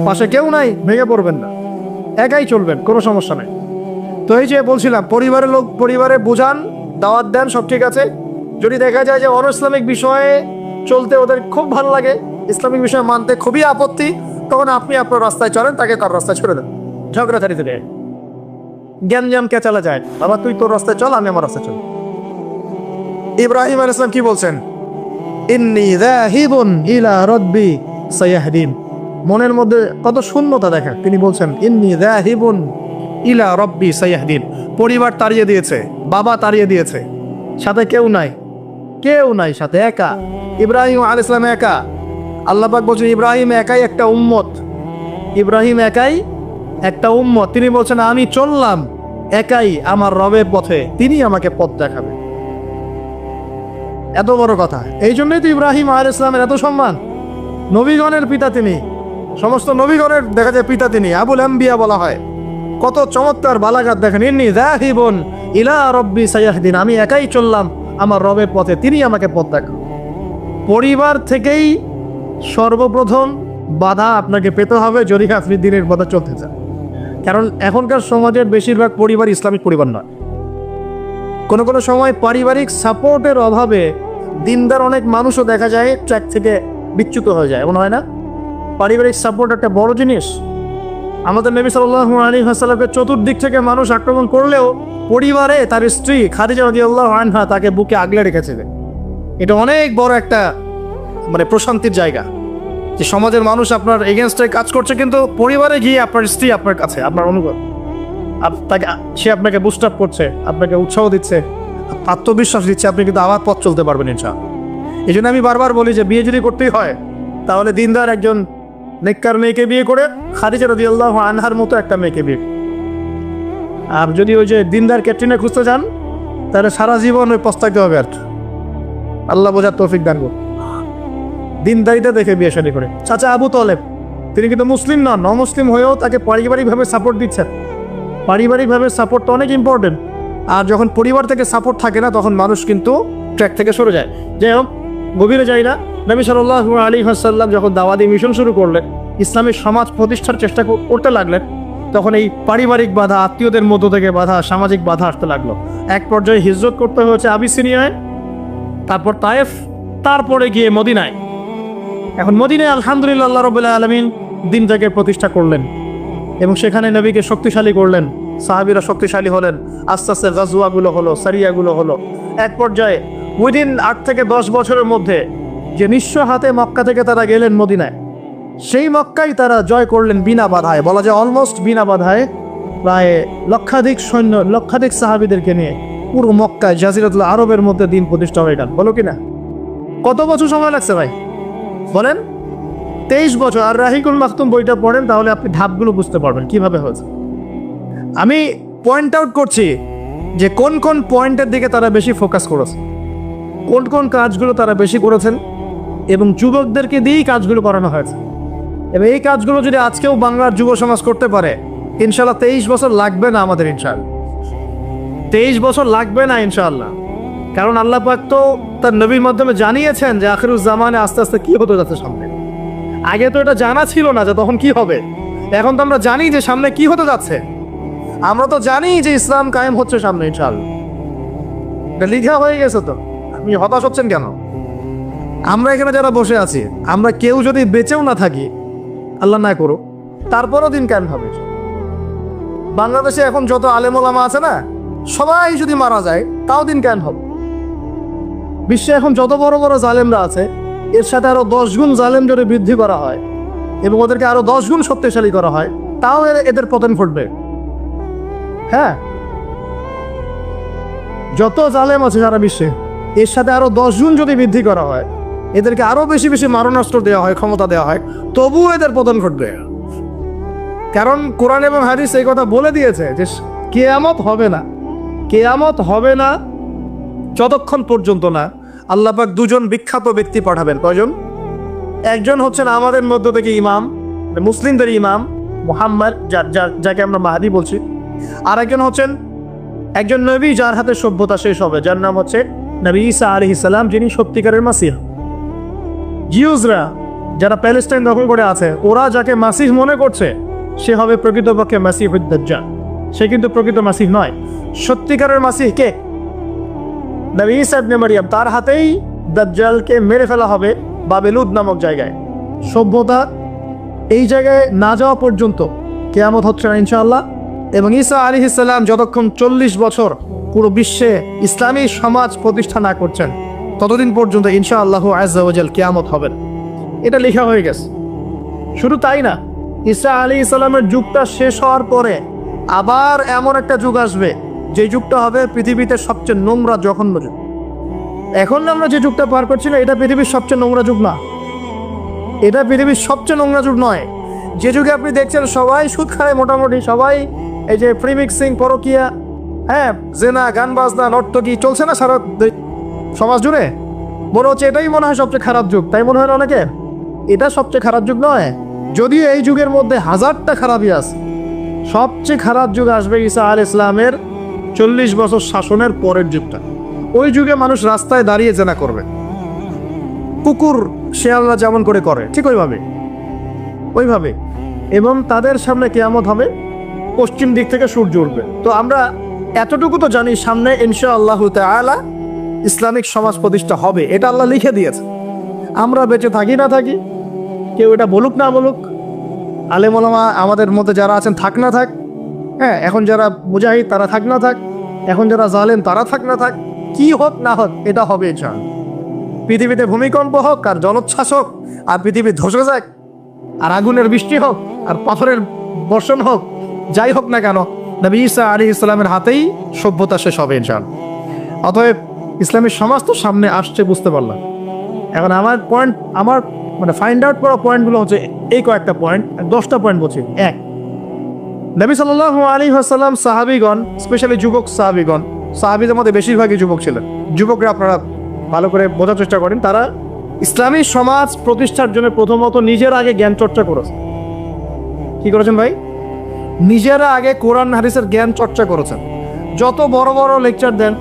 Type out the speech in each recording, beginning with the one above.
পাশে কেউ নাই, ভেঙে পড়বেন না, একাই চলবেন, কোনো সমস্যা নেই। তো এই যে বলছিলাম, পরিবারের লোক পরিবারে বোঝান, দাওয়াত দেন, সব ঠিক আছে। যদি দেখা যায় যে অন ইসলামিক বিষয়ে চলতে ওদের খুব ভালো লাগে, ইসলামিক বিষয় মানতে খুবই আপত্তি, তখন আপনি আপনার রাস্তায় চলেন, তাকে তার রাস্তায় ছেড়ে দেন। ঝগড়াঝাড়িতে নেই, জ্ঞান কে চালা যায়, বাবা তুই তোর রাস্তায় চল, আমি আমার রাস্তায় চল। ইব্রাহিম আলাইহিস সালাম কি বলছেন? ইন্নী যাহিবুন ইলা রাব্বি সায়াহদিন। মনের মধ্যে কত শূন্যতা দেখা, তিনি বলছেন ইন্নী যাহিবুন ইলা রাব্বি সায়াহদিন। পরিবার তাড়িয়ে দিয়েছে, বাবা তাড়িয়ে দিয়েছে, সাথে কেউ নাই, কেউ নাই সাথে, একা। ইব্রাহিম আলাইহিস সালাম একা। আল্লাহ পাক বলছেন ইব্রাহিম একাই একটা উম্মত, ইব্রাহিম একাই একটা উম্মত। তিনি বলছেন আমি চললাম একাই আমার রবের পথে, তিনি আমাকে পথ দেখাবে। এত বড় কথা। এই জন্যই তো ইব্রাহিম আলাইহিস সালামের এত সম্মান। নবীগণের পিতা তিনি, সমস্ত নবীগণের দেখা যায় পিতা তিনি, আবুল আম্বিয়া বলা হয়। কত চমৎকার বালাগাত দেখেন, ইন্নী যাহিবুন ইলা রাব্বি সায়াহদিন, আমি একাই চললাম আমার রবের পথে, তিনি আমাকে পথ দেখান। পরিবার থেকেই সর্বপ্রথম বাধা আপনাকে পেতে হবে যদি আপনি দিনের পথে চলতে চান। কারণ এখনকার সমাজের বেশিরভাগ পরিবার ইসলামিক পরিবার নয়। কোনো কোনো সময় পারিবারিক সাপোর্টের অভাবে দিনদার অনেক মানুষও দেখা যায় ট্র্যাক থেকে বিচ্যুত হয়ে যায়, এমন হয় না? পারিবারিক সাপোর্ট একটা বড় জিনিস। আমাদের নবী সাল্লাল্লাহু আলাইহি ওয়াসাল্লামকে চতুর্দিক থেকে মানুষ আক্রমণ করলেও পরিবারে তার স্ত্রী খাদিজা রাদিয়াল্লাহু আনহা তাকে বুকে আগলে রেখেছিলেন। এটা অনেক বড় একটা প্রশান্তির জায়গা, যে সমাজের মানুষ আপনার এগেনস্টে কাজ করছে, কিন্তু পরিবারে গিয়ে আপনার স্ত্রী আপনার কাছে, আপনার অনুভব, তাকে সে আপনাকে বুস্ট আপ করছে, আপনাকে উৎসাহ দিচ্ছে, আত্মবিশ্বাস দিচ্ছে, আপনি কিন্তু আবার পথ চলতে পারবেন ইনশাআল্লাহ। এই জন্য আমি বারবার বলি যে বিয়ে যদি করতেই হয় তাহলে দিনদার একজন নেককার মেয়েকে বিয়ে করে খাদিজা রাদিয়াল্লাহু আনহার মতো একটা মেয়েকে বিয়ে। আর যদি ওই যে দিনদার ক্যাটরিনা খুঁজতে চান তাহলে সারা জীবন ওই পস্তাইতে হবে। আর আল্লাহ বোঝার তৌফিক দান করুন। দিনদারিতা দেখে বিয়ে শাদী করে। চাচা আবু তালেব তিনি কিন্তু মুসলিম নন, নমুসলিম হয়েও তাকে পারিবারিকভাবে সাপোর্ট দিচ্ছেন। পারিবারিকভাবে সাপোর্ট তো অনেক ইম্পর্টেন্ট। আর যখন পরিবার থেকে সাপোর্ট থাকে না তখন মানুষ কিন্তু ট্র্যাক থেকে সরে যায়। যাই হোক, গভীরে যাই না। নবী সাল্লাল্লাহু আলাইহি ওয়াসাল্লাম যখন দাওয়াতি মিশন শুরু করলেন, ইসলামিক সমাজ প্রতিষ্ঠার চেষ্টা করতে লাগলেন, তখন এই পারিবারিক বাধা, আত্মীয়দের মধ্য থেকে বাধা, সামাজিক বাধা আসতে লাগলো। এক পর্যায়ে হিজরত করতে হয়েছে আবিসিনিয়ায়, তারপর তায়েফ, তারপরে গিয়ে মদিনায়। এখন মদিনায় আলহামদুলিল্লাহ আল্লাহ রাব্বুল আলামিন দিনটাকে প্রতিষ্ঠা করলেন এবং সেখানে নবীকে শক্তিশালী করলেন, সাহাবীরা শক্তিশালী হলেন, আস্তে আস্তে গাজওয়াগুলো হলো, সারিয়াগুলো হলো। এক পর্যায়ে উইদিন 8 থেকে 10 বছরের মধ্যে যে নিঃস্ব হাতে মক্কা থেকে তারা গেলেন মদিনায়, সেই মক্কাই তারা জয় করলেন বিনা বাধায়, বলা যায় অলমোস্ট বিনা বাধায়। প্রায় লক্ষাধিক সৈন্য, লক্ষাধিক সাহাবীদেরকে নিয়ে পুরো মক্কায়, জাজিরাতুল আরবের মধ্যে দিন প্রতিষ্ঠা হয়ে গেল। বলো কিনা? কত বছর সময় লাগছে ভাই বলেন? 23 বছর। আর রাহিকুল মাকতুম বইটা পড়েন তাহলে আপনি ধাপগুলো বুঝতে পারবেন কিভাবে হয়েছে। আমি পয়েন্ট আউট করছি যে কোন কোন পয়েন্টের দিকে তারা বেশি ফোকাস করেছে, কোন কোন কাজগুলো তারা বেশি করেছেন, এবং যুবকদেরকে দিয়েই কাজগুলো করানো হয়েছে। এবং এই কাজগুলো যদি আজকেও বাংলার যুব সমাজ করতে পারে, ইনশাল্লাহ 23 বছর লাগবে না আমাদের, ইনশাল্লাহ 23 বছর লাগবে না ইনশাআল্লাহ। কারণ আল্লাহ পাক তো তার নবীর মাধ্যমে জানিয়েছেন যে আখিরুজ জামানে আস্তে আস্তে কি হতে যাচ্ছে সামনে। আগে তো এটা জানা ছিল না যে তখন কি হবে, এখন তো আমরা জানি যে সামনে কি হতে যাচ্ছে। আমরা তো জানি যে ইসলাম কায়েম হচ্ছে সামনে ইনশাআল্লাহ, এটা লিখা হয়ে গেছে। তো আপনি হতাশ হচ্ছেন কেন? আমরা এখানে যারা বসে আছি, আমরা কেউ যদি বেঁচেও না থাকি, আল্লাহ না করুক, তারপরও দিন কায়েম হবে। বাংলাদেশে এখন যত আলেম ওলামা আছে না, সবাই যদি মারা যায় তাও দিন কায়েম হবে। বিশ্বে এখন যত বড় বড় জালেমরা আছে, এর সাথে আরো 10 গুণ জালেম যদি বৃদ্ধি করা হয় এবং ওদেরকে আরো 10 গুণ শক্তিশালী করা হয়, তাও এদের পতন ঘটবে। হ্যাঁ, যত জালেম আছে সারা বিশ্বে, এর সাথে আরো 10 গুণ যদি বৃদ্ধি করা হয়, এদেরকে আরো বেশি বেশি মারণাস্ত্র দেওয়া হয়, ক্ষমতা দেওয়া হয়, তবুও এদের পতন ঘটবে। কারণ কোরআন এবং হাদিস এই কথা বলে দিয়েছে যে কিয়ামত হবে না, কিয়ামত হবে না যতক্ষণ পর্যন্ত না আল্লাহ পাক 2 জন বিখ্যাত ব্যক্তি পাঠাবেন। কয়জন? একজন হচ্ছেন আমাদের মধ্য থেকে ইমাম, মুসলিমদের ইমাম মুহাম্মদ, যাকে আমরা মাহদি বলছি। আর একজন হচ্ছেন একজন নবী যার হাতে সভ্যতা শেষ হবে, যার নাম হচ্ছে নবী ঈসা আলাইহিস সালাম, যিনি সত্যিকারের মাসিহ। জিউসরা যারা প্যালেস্টাইন দখল করে আছে, ওরা যাকে মাসিহ মনে করছে সে হবে প্রকৃতপক্ষে মাসিহুদ দাজ্জাল। সে কিন্তু প্রকৃত মাসিহ নয়। সত্যিকারের মাসিহ কে? নবী ঈসা ইবনে মারইয়াম। তার হাতেই দাজ্জালকে মেরে ফেলা হবে বাবেলুদ নামক জায়গায়। সভ্যতা এই জায়গায় না যাওয়া পর্যন্ত কিয়ামত হচ্ছে না ইনশাআল্লাহ। এবং ঈসা আলাইহিস সালাম যতক্ষণ 40 বছর পুরো বিশ্বে ইসলামী সমাজ প্রতিষ্ঠা না করছেন, ততদিন পর্যন্ত ইনশাআল্লাহ আযজা ওয়া জাল কিয়ামত হবে না। এটা লেখা হয়ে গেছে। শুধু তাই না, ঈসা আলাইহিস সালামের যুগটা শেষ হওয়ার পরে আবার এমন একটা যুগ আসবে, যে যুগটা হবে পৃথিবীতে সবচেয়ে নোংরা জঘন্য যুগ। এখন আমরা যে যুগটা পার করছি না, এটা পৃথিবীর সবচেয়ে নোংরা যুগ না। এটা পৃথিবীর সবচেয়ে নোংরা যুগ নয়। যে যুগে আপনি দেখছেন সবাই সুদ খায়, মোটামুটি সবাই এই যে প্রিমিক্সিং, পরকিয়া, হ্যাঁ, জেনা, গান বাজনা, নর্তকী চলছে না সারা সমাজ জুড়ে, মনে হচ্ছে এটাই মনে হয় সবচেয়ে খারাপ যুগ। তাই মনে হয় না অনেকে? এটা সবচেয়ে খারাপ যুগ নয়। যদিও এই যুগের মধ্যে হাজারটা খারাপই আছে, সবচেয়ে খারাপ যুগ আসবে ঈসা আলাইহিস সালামের 40 বছর শাসনের পরের যুগটা। ওই যুগে মানুষ রাস্তায় দাঁড়িয়ে জেনা করবে, কুকুর শেয়ালরা যেমন করে ঠিক ওইভাবে। এবং তাদের সামনে কিয়ামত হবে, পশ্চিম দিক থেকে সূর্য উঠবে। তো আমরা এতটুকু তো জানি, সামনে ইনশাআল্লাহ তাআলা ইসলামিক সমাজ প্রতিষ্ঠা হবে। এটা আল্লাহ লিখে দিয়েছে। আমরা বেঁচে থাকি না থাকি, কেউ এটা বলুক না বলুক, আলেম ওলামা আমাদের মধ্যে যারা আছেন থাক না থাক, হ্যাঁ, এখন যারা মুজাহিদ তারা থাক না থাক, এখন যারা জালেম তারা থাক না থাক, কি হোক না হোক এটা হবে ইনশাআল্লাহ। পৃথিবীতে ভূমিকম্প হোক আর জলোচ্ছ্বাস হোক আর পৃথিবী ধসে যাক আর আগুনের বৃষ্টি হোক আর পাথরের বর্ষণ হোক, যাই হোক না কেন, নবী ঈসা আলাইহিস সালামের হাতেই সভ্যতা শেষ হবে ইনশাআল্লাহ। অতএব ইসলামী সমাজ তো সামনে আসছে, বুঝতে পারলাম। এখন আমার মানে ফাইন্ড আউট করা পয়েন্টগুলো হচ্ছে এই কয়েকটা পয়েন্ট, 10টা পয়েন্ট বলছি। 1, নবী সাল্লাল্লাহু আলাইহি ওয়াসাল্লাম সাহাবীগণ, স্পেশালি যুবক সাহাবীগণ, সাহাবীদের মধ্যে বেশিরভাগই যুবক ছিলেন। যুবকরা আপনারা ভালো করে বোঝার চেষ্টা করেন, তারা ইসলামী সমাজ প্রতিষ্ঠার জন্য প্রথমত নিজের আগে জ্ঞান চর্চা করেছে। কি করেছেন ভাই? নিজেরা আগে কোরআন হাদিসের জ্ঞান চর্চা করেছেন। যত বড় বড় লেকচার দেন,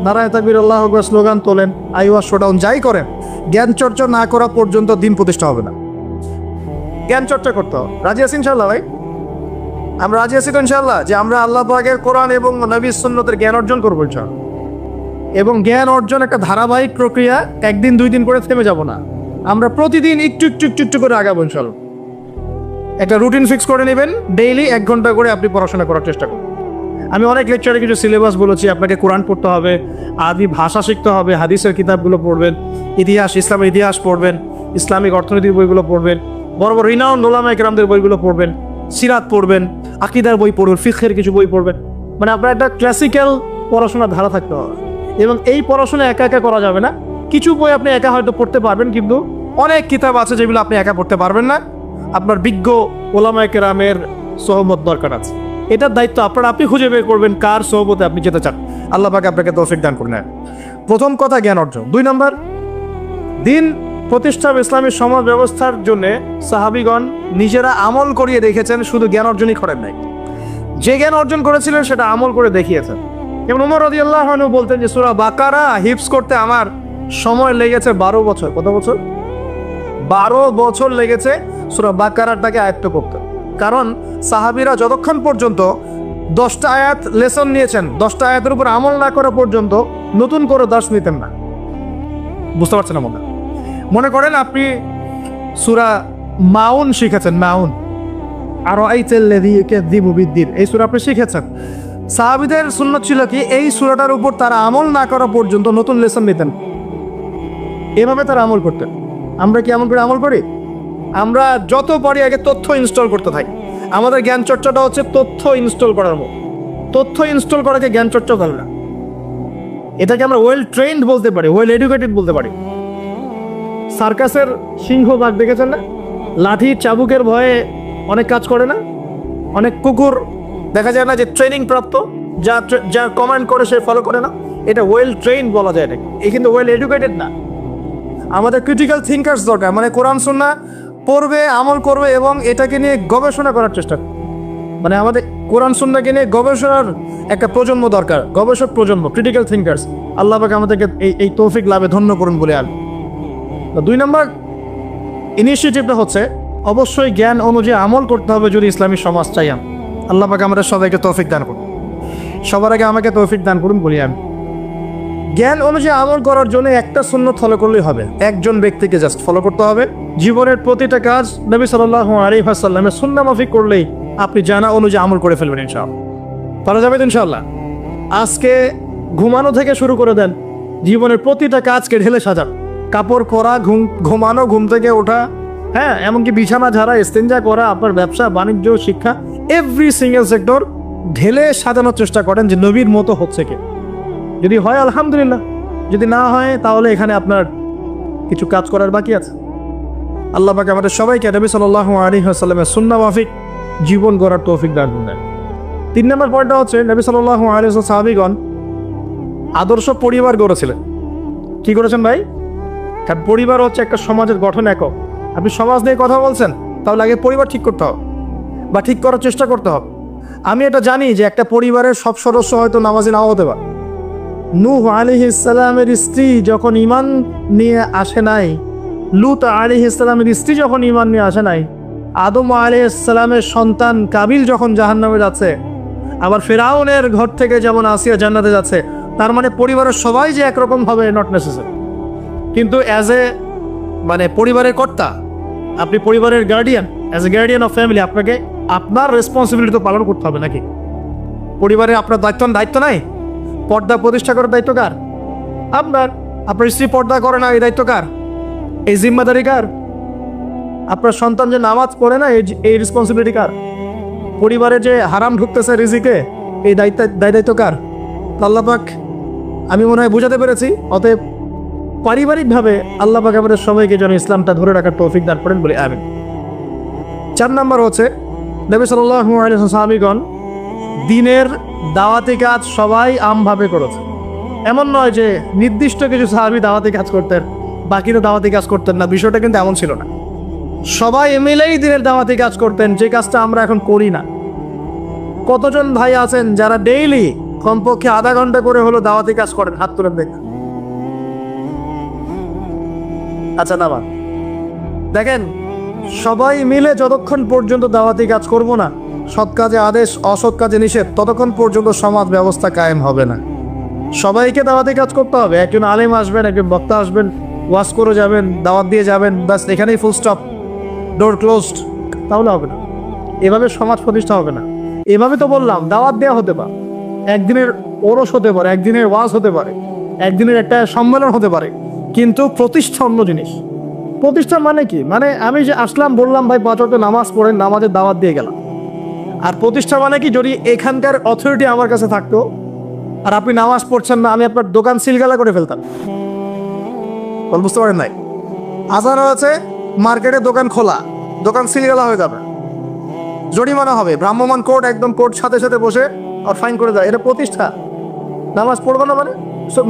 নারায়ে তাকবীর, আল্লাহু আকবার স্লোগান তোলেন, আইওয়া শোডাউন যাই করেন, জ্ঞান চর্চা না করা পর্যন্ত দিন প্রতিষ্ঠা হবে না। জ্ঞান চর্চা করতে হবে। রাজি আছি ইনশাআল্লাহ ভাই? আমরা রাজি আছি তো ইনশাআল্লাহ যে আমরা আল্লাহ পাকের কোরআন এবং নবীর সুন্নতের জ্ঞান অর্জন করবো ইনশাআল্লাহ। এবং জ্ঞান অর্জন একটা ধারাবাহিক প্রক্রিয়া, একদিন 2 দিন করে থেমে যাব না। আমরা প্রতিদিন একটু করে আগাবো ইনশাআল্লাহ। একটা রুটিন ফিক্স করে নেবেন, ডেইলি 1 ঘন্টা করে আপনি পড়াশোনা করার চেষ্টা করুন। আমি অনেক লেকচারে কিছু সিলেবাস বলেছি, আপনাকে কোরআন পড়তে হবে, আরবি ভাষা শিখতে হবে, হাদিসের কিতাবগুলো পড়বেন, ইতিহাস, ইসলামের ইতিহাস পড়বেন, ইসলামিক অর্থনীতির বইগুলো পড়বেন, বড় বড় রিনাউন্ড ওলামা ইকরামদের বইগুলো পড়বেন, সিরাত পড়বেন, আকীদার বই পড়বেন, ফিকহের কিছু বই পড়বেন। মানে আপনার একটা ক্লাসিক্যাল পড়াশোনার ধারা থাকতে হবে। এবং এই পড়াশোনা একা একা করা যাবে না। কিছু বই আপনি একা হয়তো পড়তে পারবেন, কিন্তু অনেক কিতাব আছে যেগুলো আপনি একা পড়তে পারবেন না। আপনার বিজ্ঞ ওলামায়ে কেরামের সহমত দরকার আছে। এটার দায়িত্ব আপনি খুঁজে বের করবেন কার সহবতে আপনি যেতে চান। আল্লাহ পাক আপনাকে তৌফিক দান করুন। প্রথম কথা জ্ঞান অর্জন। 2 নম্বর, দিন প্রতিষ্ঠা ইসলামী সমাজ ব্যবস্থার জন্য সাহাবীগণ নিজেরা আমল করিয়ে দেখেছেন, শুধু জ্ঞান অর্জনই করেন নাই। যে জ্ঞান অর্জন করেছিলেন সেটা আমল করে দেখিয়েছেন। এবং ওমর রাদিয়াল্লাহু আনহু বলতেন যে সূরা বাকারা হিফজ করতে আমার সময় লেগেছে 12 বছর। কত বছর? 12 বছর লেগেছে সূরা বাকারাটাকে আয়ত্ত করতে। কারণ সাহাবীরা যতক্ষণ পর্যন্ত 10টা আয়াত লেসন নিয়েছেন, 10টা আয়াতের উপর আমল না করা পর্যন্ত নতুন করে দাস নিতেন না। বুঝতে পারছেন না? মনে করেন আপনি সূরা মাউন শিখেছেন, মাউন আর আইতাল্লাযী ইয়াকাযযিবু বিদ্দীন, এই সূরা আপনি শিখেছেন। সাহাবীদের সুন্নাত ছিল কি, এই সূরাটার উপর তারা আমল না করা পর্যন্ত নতুন লেসন নিতেন। এভাবে তারা আমল করতেন। আমরা কি এমন করে আমল করি? আমরা যত পারি আগে তথ্য ইনস্টল করতে থাকি। আমাদের জ্ঞান চর্চাটা হচ্ছে তথ্য ইনস্টল করার মতো। তথ্য ইনস্টল করাকে জ্ঞান চর্চা করে না। এটাকে আমরা ওয়েল ট্রেন্ড বলতে পারি, ওয়েল এডুকেটেড বলতে পারি। সার্কাসের সিংহভাগ দেখেছেন না? লাঠি চাবুকের ভয়ে অনেক কাজ করে না? অনেক কুকুর দেখা যায় না যে ট্রেনিং প্রাপ্ত, যা কমান্ড করে সে ফলো করে না? এটা ওয়েল ট্রেন্ড বলা যায় এটাকে। এই কিন্তু ওয়েল এডুকেটেড না। আমাদের ক্রিটিক্যাল থিঙ্কার্স দরকার, মানে কোরআন সুন্নাহ পড়বে, আমল করবে এবং এটাকে নিয়ে গবেষণা করার চেষ্টা করবে। মানে আমাদের কোরআন সুন্নাহকে নিয়ে গবেষণার একটা প্রজন্ম দরকার, গবেষক প্রজন্ম, ক্রিটিক্যাল থিঙ্কার্স। আল্লাহ পাক আমাদেরকে এই তৌফিক লাভে ধন্য করুন বলে। আর 2 নম্বর, ইনিশিয়েটিভটা হচ্ছে অবশ্যই জ্ঞান অনুযায়ী আমল করতে হবে যদি ইসলামী সমাজ চাই। আল্লাহ পাক আমাদের সবাইকে তৌফিক দান করুন। সবার আগে আমাকে তৌফিক দান করুন বলি আমি। জ্ঞান অনুযায়ী আমল করার জন্য একটা সুন্নত ফলো করলেই হবে, একজন ব্যক্তিকে জাস্ট ফলো করতে হবে। জীবনের প্রতিটা কাজ নবী সাল্লাল্লাহু আলাইহি ওয়াসাল্লামের সুন্নাহ মাফিক করলেই আপনি জানা অনুযায়ী আমল করে ফেলবেন ইনশাআল্লাহ। পারা যাবে তো ইনশাআল্লাহ। আজকে ঘুমানো থেকে শুরু করে দেন, জীবনের প্রতিটা কাজকে ঢেলে সাজান। কাপড় পরা, ঘুমানো, ঘুম থেকে ওঠা, হ্যাঁ, এমনকি বিছানা ঝাড়া, ইস্তেঞ্জা করা, আপনার ব্যবসা বাণিজ্য, শিক্ষা, এভরি সিঙ্গেল সেক্টর ঢেলে সাজানোর চেষ্টা করেন যে নবীর মতো হচ্ছে কি। যদি হয় আলহামদুলিল্লাহ, যদি না হয় তাহলে এখানে আপনার কিছু কাজ করার বাকি আছে। আল্লাহ পাক আমাদের সবাইকে নবী সাল্লাল্লাহু আলাইহি ওয়াসাল্লামের সুন্নাহ মাফিক জীবন গড়ার তৌফিক দান করুন। 3 নম্বর পয়েন্টটা হচ্ছে নবী সাল্লাল্লাহু আলাইহি ওয়াসাল্লাম সাহাবীগণ আদর্শ পরিবার গড়েছিলেন। কি করেছেন ভাই? কারণ পরিবার হচ্ছে একটা সমাজের গঠন একক। আপনি সমাজ নিয়ে কথা বলছেন, তাহলে আগে পরিবার ঠিক করতে হবে বা ঠিক করার চেষ্টা করতে হবে। আমি এটা জানি যে একটা পরিবারের সব সদস্য হয়তো নামাজি নাও হতে পারে। নূহ আলাইহিস সালামের স্ত্রী যখন ঈমান নিয়ে আসে নাই, লূত আলাইহিস সালামের স্ত্রী যখন ঈমান নিয়ে আসে নাই, আদম আলাইহিস সালামের সন্তান কাবিল যখন জাহান্নামে যাচ্ছে, আবার ফিরআউনের ঘর থেকে যেমন আসিয়া জান্নাতে যাচ্ছে, তার মানে পরিবারের সবাই যে একরকম হবে নট নেসেসারি। কিন্তু অ্যাজ এ পরিবারের কর্তা, আপনি পরিবারের guardian, as a guardian of family, আপনাকে আপনার রেসপন্সিবিলিটি তো পালন করতে হবে নাকি? পরিবারে আপনার দায়িত্ব নাই? পর্দা প্রতিষ্ঠা করার দায়িত্ব কার? আপনার স্ত্রী পর্দা করে না, এই দায়িত্ব কার? এই জিম্মাদারি কার? আপনার সন্তান যে নামাজ পড়ে না, এই রেসপন্সিবিলিটি কার? পরিবারে যে হারাম ঢুকতেছে রিজিকে, এই দায়িত্ব কার? আল্লাহ পাক, আমি মনে হয় বুঝাতে পেরেছি। অতএব পারিবারিকভাবে আল্লাহ পাক আমাদের সবাইকে যেন ইসলামটা ধরে রাখার তৌফিক দান করেন বলে আমিন। 4 নম্বর হচ্ছে নবী সাল্লাল্লাহু আলাইহি ওয়াসাল্লাম সাহাবীগণ দ্বীনের দাওয়াতি কাজ সবাই আমভাবে করেছে। এমন নয় যে নির্দিষ্ট কিছু সাহাবী দাওয়াতি কাজ করতেন, বাকিরা দাওয়াতি কাজ করতেন না, বিষয়টা কিন্তু এমন ছিল না। সবাই মিলেই দ্বীনের দাওয়াতি কাজ করতেন, যে কাজটা আমরা এখন করি না। কতজন ভাই আছেন যারা ডেইলি কমপক্ষে আধা ঘন্টা করে হলো দাওয়াতি কাজ করেন? হাত তুলেন দেখ। আচ্ছা না, দেখেন, সবাই মিলে যতক্ষণ পর্যন্ত দাওয়াতি কাজ করব না, সৎ কাজে আদেশ, অসৎ কাজে নিষেধ, ততক্ষণ পর্যন্ত সমাজ ব্যবস্থা কায়েম হবে না। সবাইকে দাওয়াতি কাজ করতে হবে। একজন আলেম আসবেন, একজন বক্তা আসবেন, ওয়াজ করে যাবেন, দাওয়াত দিয়ে যাবেন, ব্যাস এখানেই ফুল স্টপ, ডোর ক্লোজড, তাহলে হবে না। এভাবে সমাজ প্রতিষ্ঠা হবে না। এভাবে তো বললাম দাওয়াত দেওয়া হতে পারে, একদিনের ওরস হতে পারে, একদিনের ওয়াজ হতে পারে, একদিনের একটা সম্মেলন হতে পারে, কিন্তু প্রতিষ্ঠা অন্য জিনিস। প্রতিষ্ঠা মানে কি? আমি যে আসলাম, বললাম ভাই 5 ওয়াক্ত নামাজ পড়েন, নামাজের দাওয়াত দিয়ে গেলাম। আর প্রতিষ্ঠা মানে কি? যদি এখানকার অথরিটি আমার কাছে থাকতো আর আপনি নামাজ পড়ছেন না, আমি আপনার দোকান সিলগালা করে ফেলতাম। বুঝতে পারেন নাই? আজান হয়েছে, মার্কেটে দোকান খোলা, দোকান সিলগালা হয়ে যাবে, জরিমানা হবে, ভ্রাম্যমাণ কোর্ট, একদম কোর্ট সাথে সাথে বসে আর ফাইন করে দেয়। এটা প্রতিষ্ঠা। নামাজ পড়বো না মানে?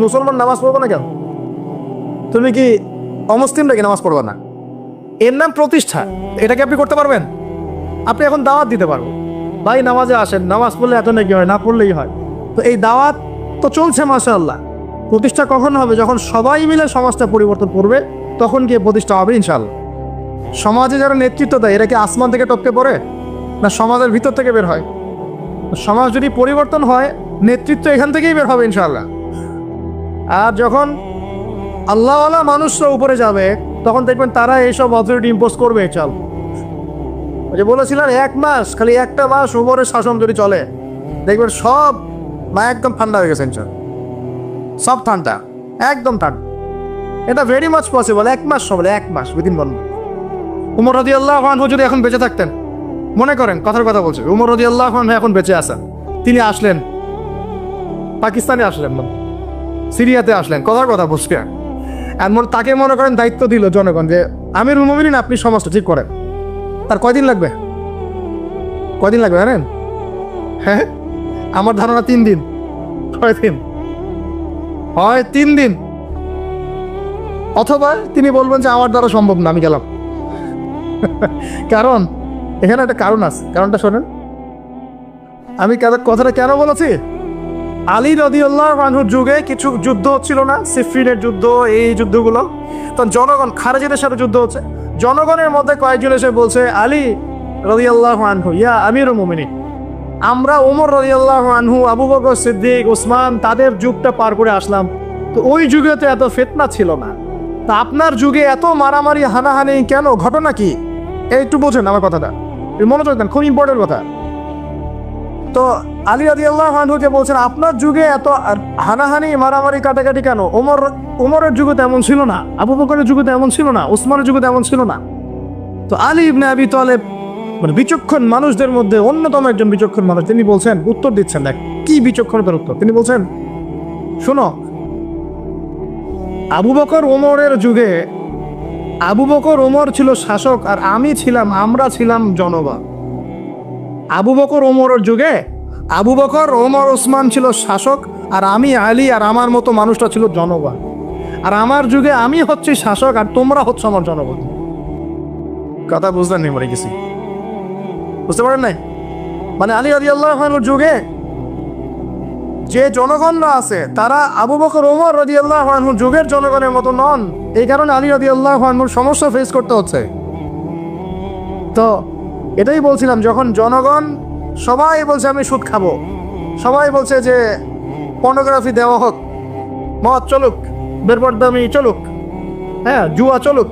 মুসলমান নামাজ পড়বো না কেন? তুমি কি অমুসলিম নাকি নামাজ পড়বা না? এর নাম প্রতিষ্ঠা। এটাকে আপনি করতে পারবেন? আপনি এখন দাওয়াত দিতে পারবেন, ভাই নামাজে আসেন, নামাজ পড়লে এত নাকি হয়, না পড়লেই হয়। তো এই দাওয়াত তো চলছে মাশাআল্লাহ। প্রতিষ্ঠা কখন হবে? যখন সবাই মিলে সমাজটা পরিবর্তন করবে, তখন গিয়ে প্রতিষ্ঠা হবে ইনশাআল্লাহ। সমাজে যারা নেতৃত্ব দেয়, এরা কি আসমান থেকে টপকে পড়ে, না সমাজের ভিতর থেকে বের হয়? সমাজ যদি পরিবর্তন হয়, নেতৃত্ব এখান থেকেই বের হবে ইনশাআল্লাহ। আর যখন আল্লাহওয়ালা মানুষরা উপরে যাবে, তখন দেখবেন তারা এইসব অথরিটি ইম্পোজ করবে। চল, যে বলেছিলেন 1 মাস, খালি একটা মাস উপরের শাসন যদি চলে, দেখবেন সব একদম ঠান্ডা হয়ে গেছে, সব ঠান্ডা, একদম ঠান্ডা। এটা ভেরি মাচ পসিবল। 1 মাস সব, 1 মাস উইদিন 1 মাস। উমর রাদিয়াল্লাহু আনহু যদি এখন বেঁচে থাকতেন, মনে করেন কথার কথা বলছে, উমর রাদিয়াল্লাহু আনহু এখন বেঁচে আছেন, তিনি আসলেন পাকিস্তানে, আসলেন সিরিয়াতে, আসলেন, কথার কথা বসকে, এমন তাকে মনে করেন দায়িত্ব দিল জনগণ যে আমিরুল মুমিনিন, আপনি সমাজটা ঠিক করেন। তার কয়দিন লাগবে? কয়দিন লাগবে জানেন? হ্যাঁ, আমার ধারণা 3 দিন। কয়দিন হয়? 3 দিন। অথবা তিনি বলবেন যে আমার দ্বারা সম্ভব না, আমি গেলাম। কারণ এখানে একটা কারণ আছে। কারণটা শোনেন, আমি কথাটা কেন বলেছি? আলী রাদিয়াল্লাহু আনহুর যুগে কিছু যুদ্ধ হচ্ছিল না, সিফিনের যুদ্ধ, এই যুদ্ধগুলো। তখন জনগণ, খারেজিদের সাথে যুদ্ধ হচ্ছে, জনগণের মধ্যে কয়েকজন এসে বলছে, আলী রাদিয়াল্লাহু আনহু ইয়া আমিরুল মুমিনিন, আমরা ওমর রাদিয়াল্লাহু আনহু, আবু বকর সিদ্দিক, ওসমান, তাদের যুগটা পার করে আসলাম, তো ওই যুগে তো এত ফিতনা ছিল না, তা আপনার যুগে এত মারামারি হানাহানি কেন, ঘটনা কি? একটু বোঝেন আমার কথাটা, মনোযোগ দেন, খুব ইম্পর্টেন্ট কথা। তো আলী রাদিয়াল্লাহু আনহু যে বলছেন আপনার যুগে এত হানাহানি মারামারি কাটাকাটি কেন, ওমরের যুগে তো এমন ছিল না, আবু বকরের যুগে তো এমন ছিল না, ওসমানের যুগে তো এমন ছিল না। তো আলী ইবনে আবি তালেব, মানে বিচক্ষণ মানুষদের মধ্যে অন্যতম একজন বিচক্ষণ মানুষ, তিনি বলছেন, উত্তর দিচ্ছেন, দেখ কি বিচক্ষণতার উত্তর। তিনি বলছেন, শোনো, আবু বকর ওমরের যুগে আবু বকর ওমর ছিল শাসক আর আমরা ছিলাম জনগণ। আবু বকর ওমরের যুগে আবু বকর ওমর ওসমান ছিল শাসক, আর আমি আলী আর আমার মতো মানুষটা ছিল জনগণ। আর আমার যুগে আমি হচ্ছি শাসক আর তোমরা হচ্ছে আমার জনগণ। কথা বুঝলেন নি? মরে গেছি, বুঝতে পারেন নাই? মানে আলী রাদিয়াল্লাহু আনহুর যুগে যে জনগণরা আছে তারা আবু বকর ওমর রাদিয়াল্লাহু আনহুর যুগের জনগণের মতো নন। এই কারণে আলী রাদিয়াল্লাহু আনহুর সমস্যা ফেস করতে হচ্ছে। তো এটাই বলছিলাম, যখন জনগণ সবাই বলছে আমি সুদ খাবো, সবাই বলছে যে পর্নোগ্রাফি দেওয়া হোক, মদ চলুক, বেপরদামি চলুক, হ্যাঁ জুয়া চলুক,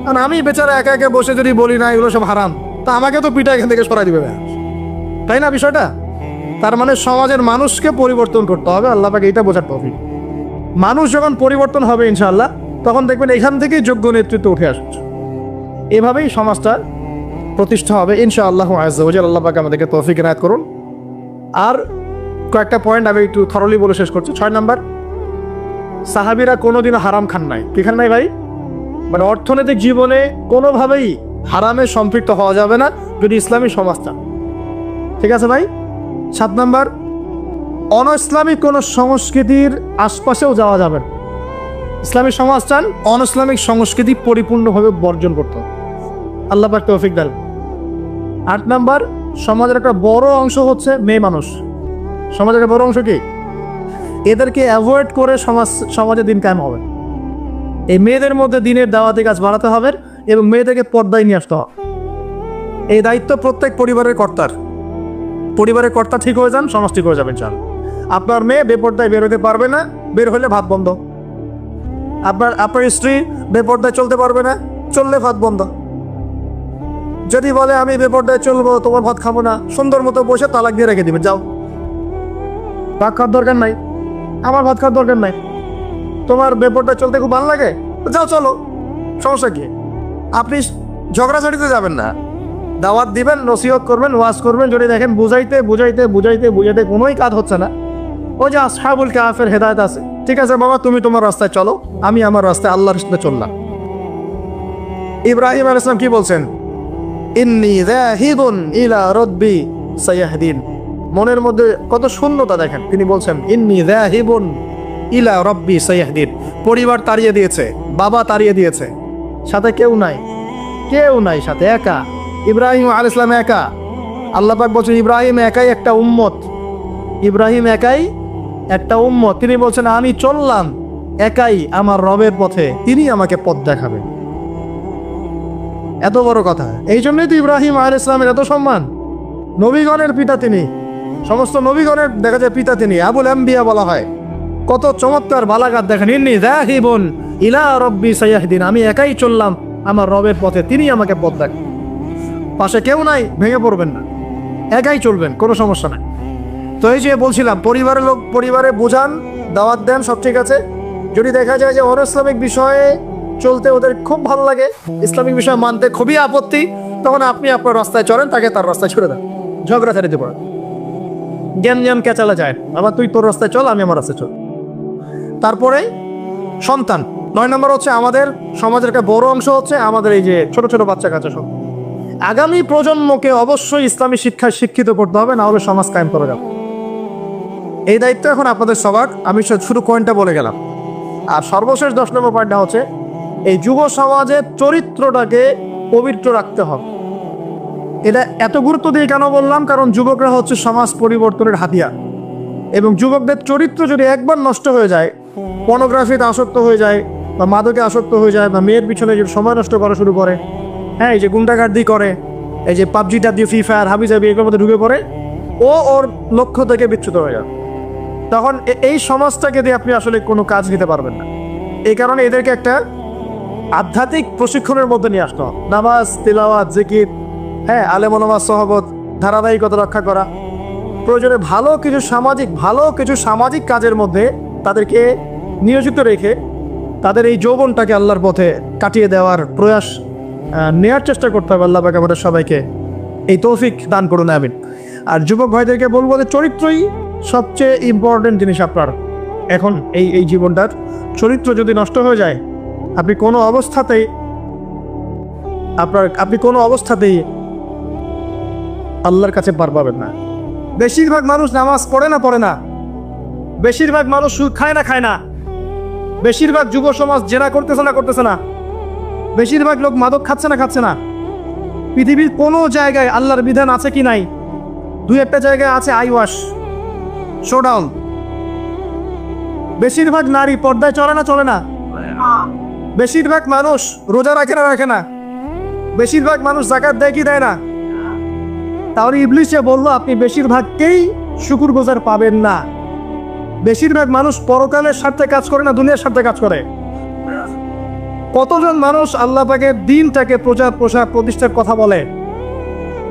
আর আমি বেচারা একা একা বসে যদি বলি না এগুলো সব হারাম, তা আমাকে তো পিঠা এখান থেকে সরাই দিবে, তাই না বিষয়টা? তার মানে সমাজের মানুষকে পরিবর্তন করতে হবে, আল্লাহ পাক এইটা বোঝার তৌফিক। মানুষ যখন পরিবর্তন হবে ইনশাআল্লাহ, তখন দেখবেন এখান থেকেই যোগ্য নেতৃত্ব উঠে আসছে, এভাবেই সমাজটা প্রতিষ্ঠা হবে ইনশাআল্লাহ আযজা ওয়া জাল্লা। আল্লাহ পাক আমাদেরকে তৌফিক এনায়েত করুন। আর কয়েকটা পয়েন্ট আমি একটু থরলি বলে শেষ করছি। 6 নাম্বার, সাহাবীরা কোনোদিনও হারাম খান নাই। কি খান নাই ভাই? মানে অর্থনৈতিক জীবনে কোনোভাবেই হারামে সম্পৃক্ত হওয়া যাবে না যদি ইসলামী সমাজ চান। ঠিক আছে ভাই? 7 নাম্বার, অন ইসলামিক কোনো সংস্কৃতির আশপাশেও যাওয়া যাবে না। ইসলামী সমাজ চান, অন ইসলামিক সংস্কৃতি পরিপূর্ণভাবে বর্জন করতে হবে। আল্লাহ পাক তৌফিক দেন। 8 নাম্বার, সমাজের একটা বড় অংশ হচ্ছে মেয়ে মানুষ। সমাজের একটা বড় অংশ কি? এদেরকে অ্যাভয়েড করে সমাজে দিন কায়েম হবে। এই মেয়েদের মধ্যে দিনের দাওয়াতি কাজ বাড়াতে হবে এবং মেয়েদেরকে পর্দায় নিয়ে আসতে হবে। এই দায়িত্ব প্রত্যেক পরিবারের কর্তার। পরিবারের কর্তা ঠিক হয়ে যান, সমাজ ঠিক হয়ে যাবেন। চান আপনার মেয়ে বেপর্দায় বের হতে পারবে না, বের হলে ভাত বন্ধ। আপনার স্ত্রী বেপর্দায় চলতে পারবে না, চললে ভাত বন্ধ। যদি বলে আমি বেপর্দায় চলবো, তোমার ভাত খাবো না, সুন্দর মতো বসে তালাক দিয়ে রেখে দিবে, যাও, ভাত খাওয়ার দরকার নাই, আমার ভাত খাওয়ার দরকার নাই। তোমার বেপর্দায় চলতে খুব ভালো লাগে, যাও চলো, সমস্যা কি? আপনি ঝগড়াঝাড়িতে যাবেন না, দাওয়াত দিবেন, নসিহত করবেন, ওয়াজ করবেন। যদি দেখেন বুঝাইতে বুঝাইতে বুঝাইতে বুঝাইতে কোনোই কাজ হচ্ছে না, ওই যে আসহাবুল কাহফের হেদায়েত আছে, ঠিক আছে বাবা তুমি তোমার রাস্তায় চলো, আমি আমার রাস্তায় আল্লাহর রাস্তায় চললাম। ইব্রাহিম আলাইহিস সালাম কি বলছেন? ইন্নী যাহিবুন ইলা রাব্বি সায়াহদিন। মনের মধ্যে কত শূন্যতা দেখেন, তিনি বলছেন ইন্নী যাহিবুন ইলা রাব্বি সায়াহদিন। পরিবার তাড়িয়ে দিয়েছে, বাবা তাড়িয়ে দিয়েছে, সাথে কেউ নাই, কেউ নাই সাথে, একা। ইব্রাহিম আলাইহিস সালাম একা। আল্লাহ পাক বলছেন ইব্রাহিম একাই একটা উম্মত, ইব্রাহিম একাই একটা উম্মত। তিনি বলছেন আমি চললাম একাই আমার রবের পথে, তিনি আমাকে পথ দেখাবেন। এত বড় কথা। এই জন্যই তো ইব্রাহিম আলাইহিস সালামের এত সম্মান। নবীগণের পিতা তিনি, সমস্ত নবীগণের দেখা যায় পিতা তিনি, আবুল আম্বিয়া বলা হয়। কত চমৎকার বালাগাত দেখেন। ইন্নী যাহিবুন ইলা রাব্বি সায়াহদিন, আমি একাই চললাম আমার রবের পথে, তিনি আমাকে পথ দেখাবেন। পাশে কেউ নাই, ভেঙে পড়বেন না, একাই চলবেন, কোনো সমস্যা নাই। তো এই যে বলছিলাম, পরিবারের লোক পরিবারে বোঝান, দাওয়াত দেন, সব ঠিক আছে। যদি দেখা যায় যে অনইসলামিক বিষয়ে চলতে ওদের খুব ভালো লাগে, ইসলামিক বিষয় মানতে খুবই আপত্তি, তখন আপনি আপনার রাস্তায় চলেন, তাকে তার রাস্তায় ছেড়ে দেন, ঝগড়া ছাড়িতে পারেন। জ্ঞান কেচালা যায়, আবার তুই তোর রাস্তায় চল, আমি আমার রাস্তায় চল। তারপরে সন্তান। 9 নম্বর হচ্ছে আমাদের সমাজের একটা বড় অংশ হচ্ছে আমাদের এই যে ছোট ছোট বাচ্চা কাচ্চা সব। আগামী প্রজন্মকে অবশ্যই ইসলামী শিক্ষায় শিক্ষিত করতে হবে, না হলে সমাজ কায়েম করা যাবে। এই দায়িত্ব এখন আপনাদের সবার। আমি শুধু পয়েন্টটা বলে গেলাম। আর সর্বশেষ 10 নম্বর পয়েন্টটা হচ্ছে এই যুব সমাজের চরিত্রটাকে পবিত্র রাখতে হবে। এটা এত গুরুত্ব দিয়ে কেন বললাম? কারণ যুবকরা হচ্ছে সমাজ পরিবর্তনের হাতিয়ার। এবং যুবকদের চরিত্র যদি একবার নষ্ট হয়ে যায়, পর্নোগ্রাফিতে আসক্ত হয়ে যায় বা মাদকে আসক্ত হয়ে যায় বা মেয়ের পিছনে যে সময় নষ্ট করা শুরু করে, হ্যাঁ, এই যে গুন্ডাগার্দি করে, এই যে পাবজিটা দিয়ে ফ্রি ফায়ার হাবিজাবি এগুলোর মধ্যে ঢুকে পড়ে, ওর লক্ষ্য থেকে বিচ্যুত হয়ে যায়। তখন এই সমাজটাকে দিয়ে আপনি আসলে কোনো কাজ নিতে পারবেন না। এই কারণে এদেরকে একটা আধ্যাত্মিক প্রশিক্ষণের মধ্যে নিয়ে আসতে হবে। নামাজ, তিলাওয়াত, জিকির, হ্যাঁ, আলেম ওলামা সহবত, ধারাবাহিকতা রক্ষা করা, প্রয়োজনে ভালো কিছু সামাজিক কাজের মধ্যে তাদেরকে নিয়োজিত রেখে তাদের এই যৌবনটাকে আল্লাহর পথে কাটিয়ে দেওয়ার প্রয়াস নেওয়ার চেষ্টা করতে হবে। আল্লাহ পাক আমাদের সবাইকে এই তৌফিক দান করুন, আমিন। আর যুবক ভাইদেরকে বলবো যে চরিত্রই সবচেয়ে ইম্পর্টেন্ট জিনিস আপনার এখন এই জীবনটার। চরিত্র যদি নষ্ট হয়ে যায়, আপনি কোনো অবস্থাতেই আল্লাহর কাছে পার পাবেন না। বেশিরভাগ মানুষ নামাজ পড়ে না, বেশিরভাগ মানুষ সুদ খায় না, বেশিরভাগ যুব সমাজ জেনা করতেছে না, বেশিরভাগ লোক মাদক খাচ্ছে না। পৃথিবীর কোনো জায়গায় আল্লাহর বিধান আছে কি নাই? দুই একটা জায়গায় আছে আইওয়াশ, শোডাউন। বেশিরভাগ নারী পর্দায় চলে না, বেশিরভাগ মানুষ রোজা রাখে না, বেশিরভাগ মানুষ যাকাত দেয় কি দেয় না। তাহলে ইবলিসে বললো আপনি বেশিরভাগকেই শুকরগুজার পাবেন না। বেশিরভাগ মানুষ পরকালের স্বার্থে কাজ করে না, দুনিয়ার স্বার্থে কাজ করে। কতজন মানুষ আল্লাহ পাকের দ্বীনটাকে প্রচার প্রতিষ্ঠার কথা বলে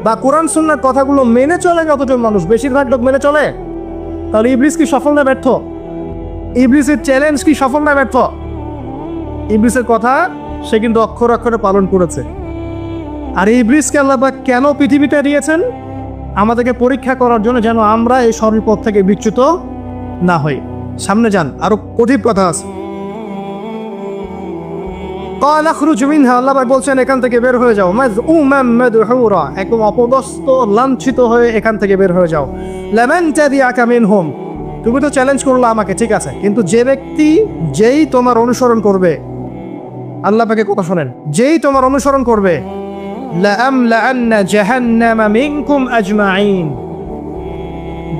বা কোরআন সুন্নাহর কথাগুলো মেনে চলে? কতজন মানুষ? বেশিরভাগ লোক মেনে চলে। তাহলে ইবলিস কি সফল না ব্যর্থ? ইবলিসের চ্যালেঞ্জ কি সফল না ব্যর্থ? ইবলিসের কথা সে কিন্তু অক্ষরে পালন করেছে। আর ইবলিসকে আল্লাহ পাক কেন পৃথিবীতে দিয়েছেন? আমাদেরকে পরীক্ষা করার জন্য, যেন আমরা এই সরল পথ থেকে বিচ্যুত না হই। সামনে যান, আরো কঠিন কথা আছে। আল্লাহ পাক বলছেন এখান থেকে বের হয়ে যাও, একদম অপদস্থ লাঞ্ছিত হয়ে এখান থেকে বের হয়ে যাও। তুমি তো চ্যালেঞ্জ করলো আমাকে, ঠিক আছে, কিন্তু যে ব্যক্তি যেই তোমার অনুসরণ করবে, আল্লাহ পাকের কথা শোনেন, যেই তোমার অনুসরণ করবে,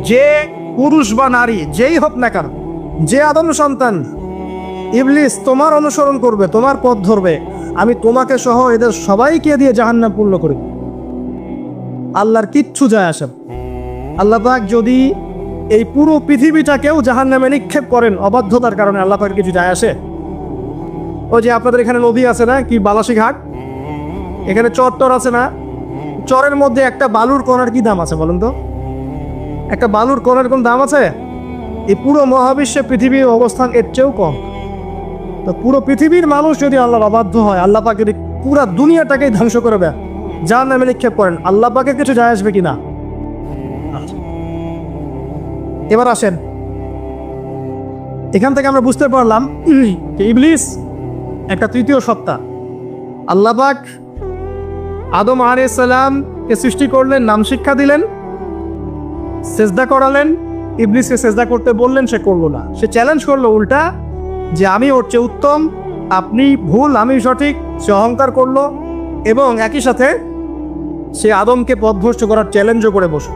যে পুরুষ বা নারী যেই হোক না কেন, যে আদম সন্তান, ইবলিস তোমার অনুসরণ করবে, তোমার পথ ধরবে, আমি তোমাকে সহ এদের সবাইকে দিয়ে জাহান্নাম পূর্ণ করি। আল্লাহর কিচ্ছু যায় আসে। আল্লাহ পাক যদি এই পুরো পৃথিবীটাকেও জাহান্নামে নিক্ষেপ করেন অবাধ্যতার কারণে, আল্লাহ পাকের কিছু যায় আসে? ও যে আপনাদের এখানে নদী আছে না, কি বালাসী ঘাট, এখানে চর আছে না, চরের মধ্যে একটা বালুর কণার কি দাম আছে বলুন তো? একটা বালুর কণার কোন দাম আছে? এই পুরো মহাবিশ্বে পৃথিবীর অবস্থান এর চেয়েও কম। তো পুরো পৃথিবীর মানুষ যদি আল্লাহর অবাধ্য হয়, আল্লাহ পাক যদি পুরা দুনিয়াটাকেই ধ্বংস করে দেয়, জাহান্নামে নিক্ষেপ করেন, আল্লাহ পাকের কিছু যায় আসবে কিনা? এবার আসেন, এখান থেকে আমরা বুঝতে পারলাম যে ইবলিস একটা তৃতীয় সত্তা। আল্লাহ পাক আদম আলাইহিস সালামকে সৃষ্টি করলেন, নাম শিক্ষা দিলেন, সেজদা করালেন, ইবলিসকে সেজদা করতে বললেন, সে করলো না। সে চ্যালেঞ্জ করলো উল্টা, যে আমি ওর চেয়ে উত্তম, আপনি ভুল, আমি সঠিক। সে অহংকার করলো এবং একই সাথে সে আদমকে পথভ্রষ্ট করার চ্যালেঞ্জও করে বসল।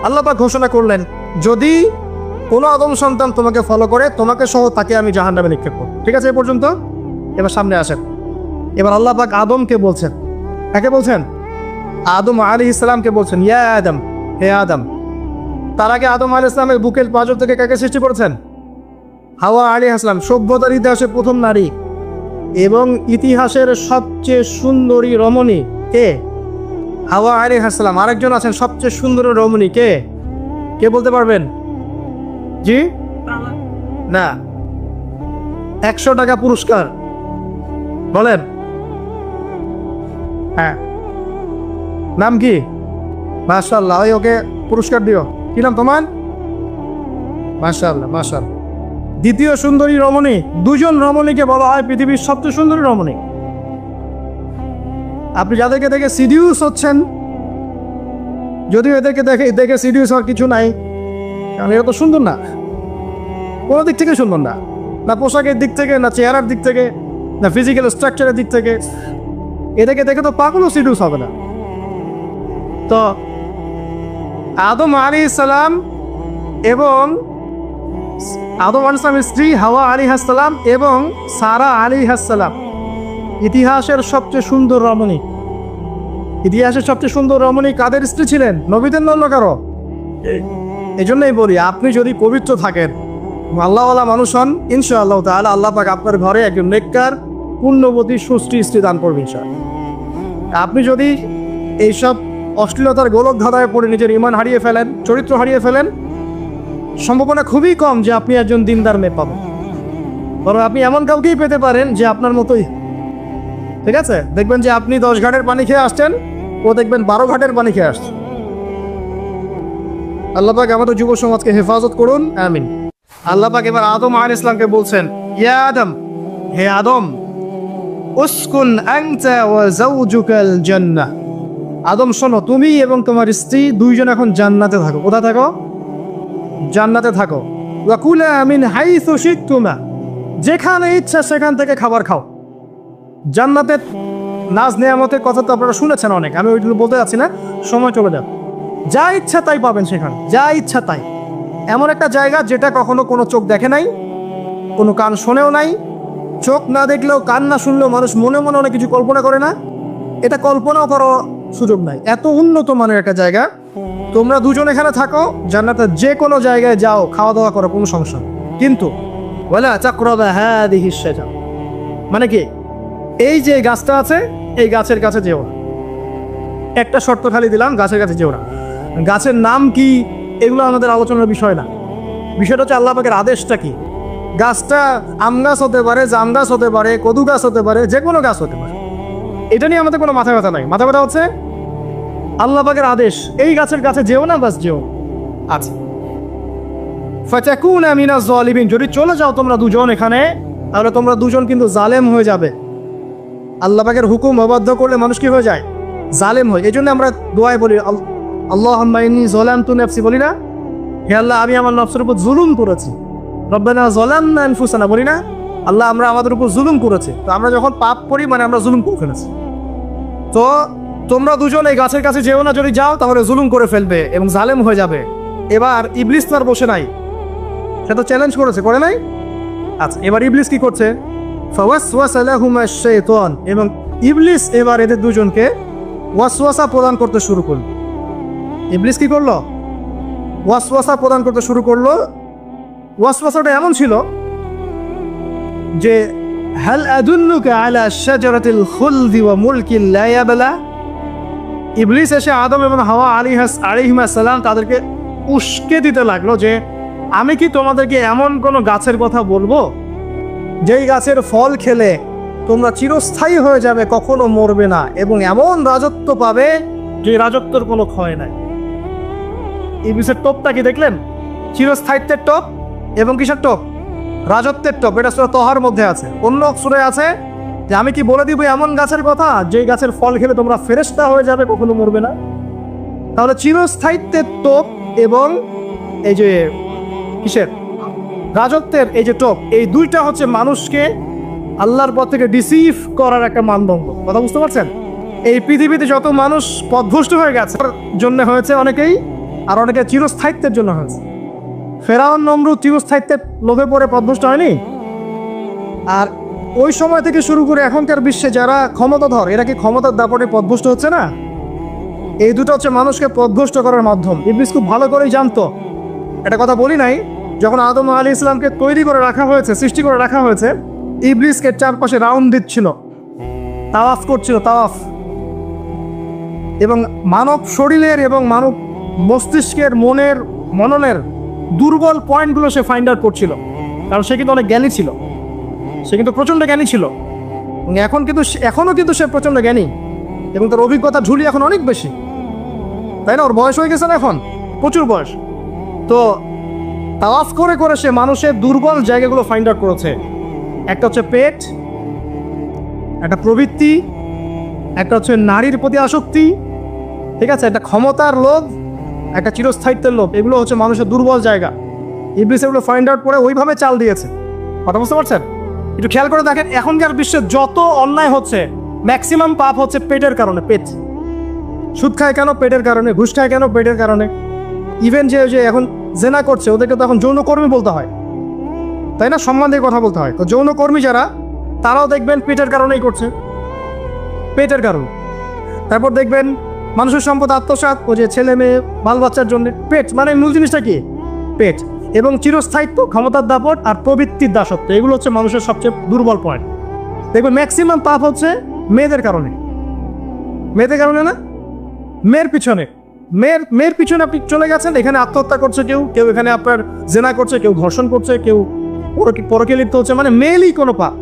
আল্লাহ পাক ঘোষণা করলেন, যদি কোনো আদম সন্তান তোমাকে ফলো করে, তোমাকে সহ তাকে আমি জাহান্নামে নিক্ষেপ করব। ঠিক আছে, এ পর্যন্ত। এবার সামনে আসেন। এবার আল্লাহ পাক আদমকে বলছেন, কাকে বলছেন? আদম আলাইহিস সালামকে বলছেন, ইয়া আদম, হে আদম। তার আগে আদম আলাইহিস সালামের বুকের পাঁজর থেকে কাকে সৃষ্টি করেছেন? হাওয়া আলাইহিস সালাম, সভ্যতার ইতিহাসে প্রথম নারী এবং ইতিহাসের সবচেয়ে সুন্দরী রমণী কে? হাওয়া আলাইহিস সালাম। আরেকজন আছেন সবচেয়ে সুন্দরী রমণী, কে? কে বলতে পারবেন? জি না, 100 টাকা পুরস্কার বলেন। হ্যাঁ, নাম কি? মাশাআল্লাহ, ওই ওকে পুরস্কার দিও। কি নাম তোমার? মাশাআল্লাহ, মাশাআল্লাহ। দ্বিতীয় সুন্দরী রমণী, দুজন রমণীকে বলা হয় পৃথিবীর সবচেয়ে সুন্দরী রমণী। আপনি যাদেরকে দেখে সিডিউস হচ্ছেন, যদিও এদেরকে দেখে সিডিউস হওয়ার কিছু নাই, কারণ এরা তো সুন্দর না, কোনো দিক থেকে সুন্দর না, না পোশাকের দিক থেকে, না চেহারার দিক থেকে, না ফিজিক্যাল স্ট্রাকচারের দিক থেকে। এদেরকে দেখে তো পাগলও সিডিউস হবে না। তো আদম আলাইহিস সালাম এবং আদম আলাইহিস সালামের স্ত্রী হাওয়া আলাইহিস সালাম এবং সারা আলাইহিস সালাম ইতিহাসের সবচেয়ে সুন্দর রমণী। ইতিহাসের সবচেয়ে সুন্দর রমণী কাদের স্ত্রী ছিলেন? নবীদের অন্য কারো। এই জন্যই বলি, আপনি যদি পবিত্র থাকেন, আল্লাহওয়ালা মানুষ হন, ইনশাআল্লাহ তাআলা আল্লাহ পাক আপনার ঘরে একজন নেককার পুণ্যবতী সুষ্ঠী স্ত্রী দান করবেন ইনশাআল্লাহ। আপনি যদি এইসব অশ্লীলতার গোলক ধাঁধায় পড়ে নিজের ঈমান হারিয়ে ফেলেন, চরিত্র হারিয়ে ফেলেন, সম্ভাবনা খুবই কম যে আপনি একজন দিনদার মেয়ে পাবেন। বরং আপনি এমন কাউকেই পেতে পারেন যে আপনার মতোই, ঠিক আছে? দেখবেন যে আপনি 10 ঘাটের পানি খেয়ে আসছেন, ও দেখবেন 12 ঘাটের পানি খেয়ে আসছে। আল্লাহ পাক আমাদের যুব সমাজকে হেফাজত করুন, আমিন। আল্লাহ পাক এবার আদম আলাইহিস সালামকে বলছেন, ইয়া আদম, হে আদম, উসকুন আনতা ওয়া যাওজুকাল জান্নাহ। আদম শোনো, তুমি এবং তোমার স্ত্রী দুইজন এখন জান্নাতে থাকো। কোথায় থাকো? জান্নাতে থাকো। ওয়া কুলা মিন হাইসু শিতুমা, যেখানে ইচ্ছা সেখান থেকে খাবার খাও। জান্নাতের নাজ নেয়ামতের কথা তো আপনারা শুনেছেন অনেক, আমি ওইগুলো বলতে যাচ্ছি না, সময় চলে যাবে। যা ইচ্ছা তাই পাবেন সেখানে, যা ইচ্ছা তাই। এমন একটা জায়গা যেটা কখনো কোনো চোখ দেখে নাই, কোনো কান শোনেও নাই। চোখ না দেখলেও, কান না শুনলেও মানুষ মনে মনে অনেক কিছু কল্পনা করে না, এটা কল্পনাও করার সুযোগ নাই। এত উন্নত মানের একটা জায়গা। তোমরা দুজন এখানে থাকো, জান্নাতের যে কোনো জায়গায় যাও, খাওয়া দাওয়া করো, কোনো সমস্যা নেই। কিন্তু ওয়ালা তাকরাবা হাদিহিশ শাজারা, মানে কি, এই যে গাছটা আছে এই গাছের কাছে যেও না। একটা শর্ত খালি দিলাম, গাছের কাছে যেও না। গাছের নাম কি এগুলো আমাদের আলোচনার বিষয় না। বিষয়টা হচ্ছে আল্লাহ পাকের আদেশটা কি। গাছটা আম গাছ হতে পারে, জাম গাছ হতে পারে, কদু গাছ হতে পারে, যে কোনো গাছ হতে পারে। এটা নিয়ে আমাদের কোনো মাথা ব্যথা নাই। মাথা ব্যথা হচ্ছে আল্লাহ পাকের আদেশ, এই গাছের কাছে যেও না, বাস যেও। আচ্ছা, ফাতাকুনা মিনাজ জালিমিন, যদি চলে যাও তোমরা দুজন এখানে, তাহলে তোমরা দুজন কিন্তু জালেম হয়ে যাবে। আল্লাহ পাকের হুকুম অবাধ্য করলে মানুষ কি হয়ে যায়? জালেম হয়। এই জন্য আমরা দোয়ায় বলি, আল্লাহুম্মা ইন্নী যালামতু নাফসি, বলি না? হে আল্লাহ, আমি আমার নফসের উপর জুলুম করেছি। রব্বানা যালামনা আনফুসানা, বলি না? আল্লাহ, আমরা আমাদের উপর জুলুম করেছি। তো আমরা যখন পাপ করি মানে আমরা জুলুম করে ফেলেছি। তো তোমরা দুজন এই গাছের কাছে যেও না, যদি যাও তাহলে জুলুম করে ফেলবে এবং জালেম হয়ে যাবে। এবার ইবলিস তো আর বসে নাই, সে তো চ্যালেঞ্জ করেছে, করে নাই? আচ্ছা, এবার ইবলিস কি করছে? ফাওয়াসওয়াসা লাহুমা শাইতান, এবং ইবলিস এবার এদের দুজনকে ওয়াসওয়াসা প্রদান করতে শুরু করলো। ইবলিস কি করলো? ওয়াসওয়াসা প্রদান করতে শুরু করলো। ওয়াসওয়াসাটা এমন ছিল যে, হাল আদুল্লুকা আলা শাজারাতিল খুলদি ওয়া মুলকিন লা ইয়াবলা। ইবলিস এসে আদম এবং হাওয়া আলাইহিস সালাম তাদেরকে উস্কে দিতে লাগলো যে, আমি কি তোমাদেরকে এমন কোনো গাছের কথা বলবো যেই গাছের ফল খেলে তোমরা চিরস্থায়ী হয়ে যাবে, কখনো মরবে না, এবং এমন রাজত্ব পাবে যে রাজত্বের কোনো ক্ষয় নাই। ইবলিসের টোপটা কি দেখলেন? চিরস্থায়িত্বের টোপ এবং কিসের টোপ? রাজত্বের টোপ। এটা সূরা তহার মধ্যে আছে। অন্য সূরায় আছে যে, আমি কি বলে দিব এমন গাছের কথা যেই গাছের ফল খেলে তোমরা ফেরেশতা হয়ে যাবে, কখনো মরবে না। তাহলে চিরস্থায়িত্বের টোপ এবং এই যে কিসের? রাজত্বের এই যে টোপ, এই দুইটা হচ্ছে মানুষকে আল্লাহর পথ থেকে ডিসিভ করার একটা মানদণ্ড। কথা বুঝতে পারছেন? এই পৃথিবীতে যত মানুষ পথভ্রষ্ট হয়ে গেছে জন্য হয়েছে অনেকেই, আর অনেকে চিরস্থায়িত্বের জন্য হয়েছে। ফেরাউন নমরুদ চিরস্থায়িত্বের লোভে পড়ে পথভ্রষ্ট হয়নি? আর ওই সময় থেকে শুরু করে এখনকার বিশ্বে যারা ক্ষমতাধর, এরা কি ক্ষমতার দাপটে পথভ্রষ্ট হচ্ছে না? এই দুটো হচ্ছে মানুষকে পথভ্রষ্ট করার মাধ্যম। ইবলিস খুব ভালো করেই জানতো। এটা কথা বলি নাই, যখন আদম আলাইহিস সালামকে তৈরি করে রাখা হয়েছে, সৃষ্টি করে রাখা হয়েছে, ইবলিসকে চারপাশে রাউন্ড দিচ্ছিল, তাওয়াফ করছিল, তাওয়াফ। এবং মানব শরীরের এবং মানব মস্তিষ্কের, মননের দুর্বল পয়েন্টগুলো সে ফাইন্ড আউট করছিল। কারণ সে কিন্তু অনেক জ্ঞানী ছিল, সে কিন্তু প্রচণ্ড জ্ঞানী ছিল। এখনও কিন্তু সে প্রচণ্ড জ্ঞানী, এবং তার অভিজ্ঞতা ঝুলি এখন অনেক বেশি, তাই না? ওর বয়স হয়ে গেছে না, এখন প্রচুর বয়স। তো তাওয়াফ করে করে সে মানুষের দুর্বল জায়গাগুলো ফাইন্ড আউট করেছে। একটা হচ্ছে পেট, একটা প্রবৃত্তি, একটা হচ্ছে নারীর প্রতি আসক্তি, ঠিক আছে, একটা ক্ষমতার লোভ, একটা চিরস্থায়িত্বের লোভ। এগুলো হচ্ছে মানুষের দুর্বল জায়গা। ইবলিস এগুলো ফাইন্ড আউট করে ওইভাবে চাল দিয়েছে। কথা বুঝতে পারছেন? একটু খেয়াল করে দেখেন, এখনকার বিশ্বে যত অন্যায় হচ্ছে, ম্যাক্সিমাম পাপ হচ্ছে পেটের কারণে। পেট। সুদ খায় কেন? পেটের কারণে। ঘুষ খায় কেন? পেটের কারণে। ইভেন যে এখন জেনা করছে, ওদেরকে তো এখন যৌনকর্মী বলতে হয়। তাই না? সম্মান দিয়ে কথা বলতে হয়। তো যৌনকর্মী যারা, তারাও দেখবেন পেটের কারণেই করছে, পেটের কারণ। তারপর দেখবেন মানুষের সম্পদ আত্মসাৎ, ও যে ছেলে মেয়ে বাল বাচ্চার জন্য, পেট মানে মূল জিনিসটা কি? পেট। এবং চিরস্থায়িত্ব, ক্ষমতার দাপট আর প্রবৃত্তির দাসত্ব, এগুলো হচ্ছে মানুষের সবচেয়ে দুর্বল পয়েন্ট। দেখবেন ম্যাক্সিমাম পাপ হচ্ছে মেয়েদের কারণে, মেয়েদের কারণে না, মেয়ের পিছনে। মেয়ের পিছনে আপনি চলে গেছেন, এখানে আত্মহত্যা করছে কেউ, কেউ এখানে আপনার জেনা করছে, কেউ ধর্ষণ করছে, কেউ পরকে লিপ্ত হচ্ছে, মানে মেয়েরই কোনো পাপ।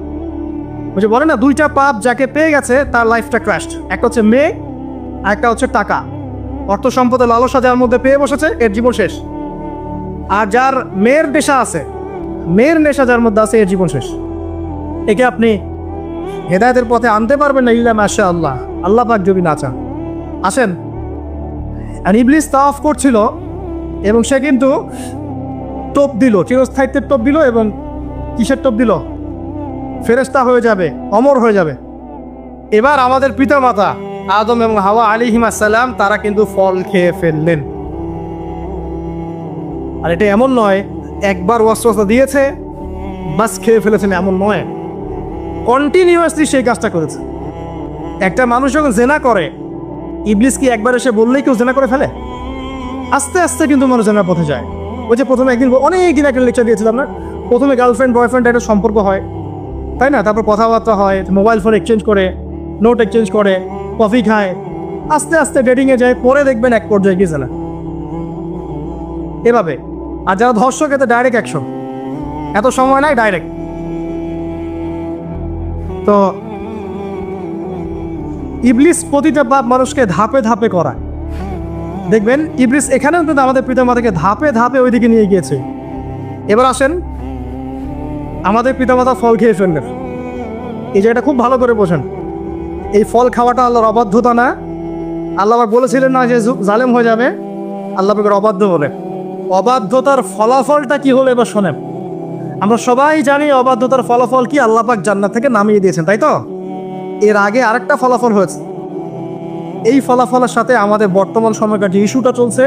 বুঝে বলে না, দুইটা পাপ যাকে পেয়ে গেছে তার লাইফটা ক্র্যাশড। একটা হচ্ছে মেয়ে, আর একটা হচ্ছে টাকা। অর্থ সম্পদের লালসা যার মধ্যে পেয়ে বসেছে, এর জীবন শেষ। আর যার মেয়ের নেশা আছে, মেয়ের নেশা যার মধ্যে আছে, এর জীবন শেষ। একে আপনি হেদায়েতের পথে আনতে পারবেন না ইল্লা মাশা আল্লাহ, আল্লাহ পাক যদি না চান। আসেন, আর ইবলিস তাওয়াফ করছিল এবং সে কিন্তু টোপ দিল, চিরস্থায়িত্বের টোপ দিল। এবং কিসের টোপ দিল? ফেরেশতা হয়ে যাবে, অমর হয়ে যাবে। এবার আমাদের পিতা মাতা আদম এবং হাওয়া আলাইহিমুস সালাম, তারা কিন্তু ফল খেয়ে ফেললেন। আর এটা এমন নয় একবার ওয়াসওয়াসা দিয়েছে বাস খেয়ে ফেলেছেন, এমন নয়, কন্টিনিউয়াসলি সেই কাজটা করেছে। একটা মানুষ যখন জেনা করে, ইবলিস কি একবার এসে বললেই কেউ জেনা করে ফেলে? আস্তে আস্তে কিন্তু মানুষ জেনার পথে যায়। ওই যে প্রথমে একদিন, অনেক দিন একটা লেকচার দিয়েছিলাম না, প্রথমে গার্লফ্রেন্ড বয়ফ্রেন্ড একটা সম্পর্ক হয়, তাই না? তারপর কথাবার্তা হয়, মোবাইল ফোন এক্সচেঞ্জ করে, নোট এক্সচেঞ্জ করে, কফি খায়, আস্তে আস্তে ডেটিংয়ে যায়, পরে দেখবেন এক পর্যায়ে গিয়েছে না, এভাবে। আর যারা ধর্ষক, এতে ডাইরেক্ট অ্যাকশন, এত সময় নাই, ডাইরেক্ট। তো ইবলিস প্রতিটা পাপ মানুষকে ধাপে ধাপে করায়। দেখবেন ইবলিস এখানেও কিন্তু আমাদের পিতামাতাকে ধাপে ধাপে ওইদিকে নিয়ে গিয়েছে। এবার আসেন, আমাদের পিতামাতা ফল খেয়ে ফেললেন, এই জায়গাটা খুব ভালো করে বোঝেন। এই ফল খাওয়াটা আল্লাহর অবাধ্যতা না। আল্লাহ বলেছিলেন না যে জালেম হয়ে যাবে, আল্লাহ পাকের অবাধ্য বলে। অবাধ্যতার ফলাফলটা কি হলো এবার শোনেন। আমরা সবাই জানি অবাধ্যতার ফলাফল কি, আল্লাহ পাক জান্নাত থেকে নামিয়ে দিয়েছেন, তাই তো? এর আগে আরেকটা ফলাফল হয়েছে। এই ফলাফলের সাথে আমাদের বর্তমান সময়কার যে ইস্যুটা চলছে,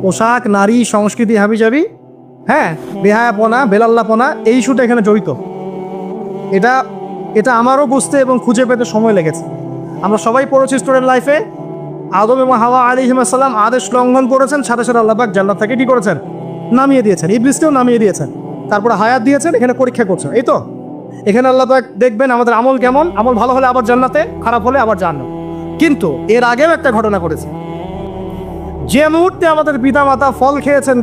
পোশাক, নারী, সংস্কৃতি, হাবিজাবি, হ্যাঁ, বেহায়াপনা, বেলাল্লাপনা, এই ইস্যুটা এখানে জড়িত। এটা আমারও বুঝতে এবং খুঁজে পেতে সময় লেগেছে। আমরা সবাই পড়েছি স্টুডেন্ট লাইফে, আদম এবং হাওয়া আলাইহিস সালাম আদেশ লঙ্ঘন করেছেন, সাথে সাথে আল্লাহ পাক জান্নাত থেকে কি করেছেন? নামিয়ে দিয়েছেন। ইবলিসকেও নামিয়ে দিয়েছেন, তারপরে হায়াত দিয়েছেন, এখানে পরীক্ষা করছেন, এই তো। এখানে আল্লাহ পাক দেখবেন আমাদের আমল কেমন, আমল ভালো হলে আবার জান্নাতে, খারাপ হলে আবার জান্নাত। কিন্তু এর আগেও একটা ঘটনা করেছে। যে মুহূর্তে আমাদের পিতা মাতা ফল খেয়েছেন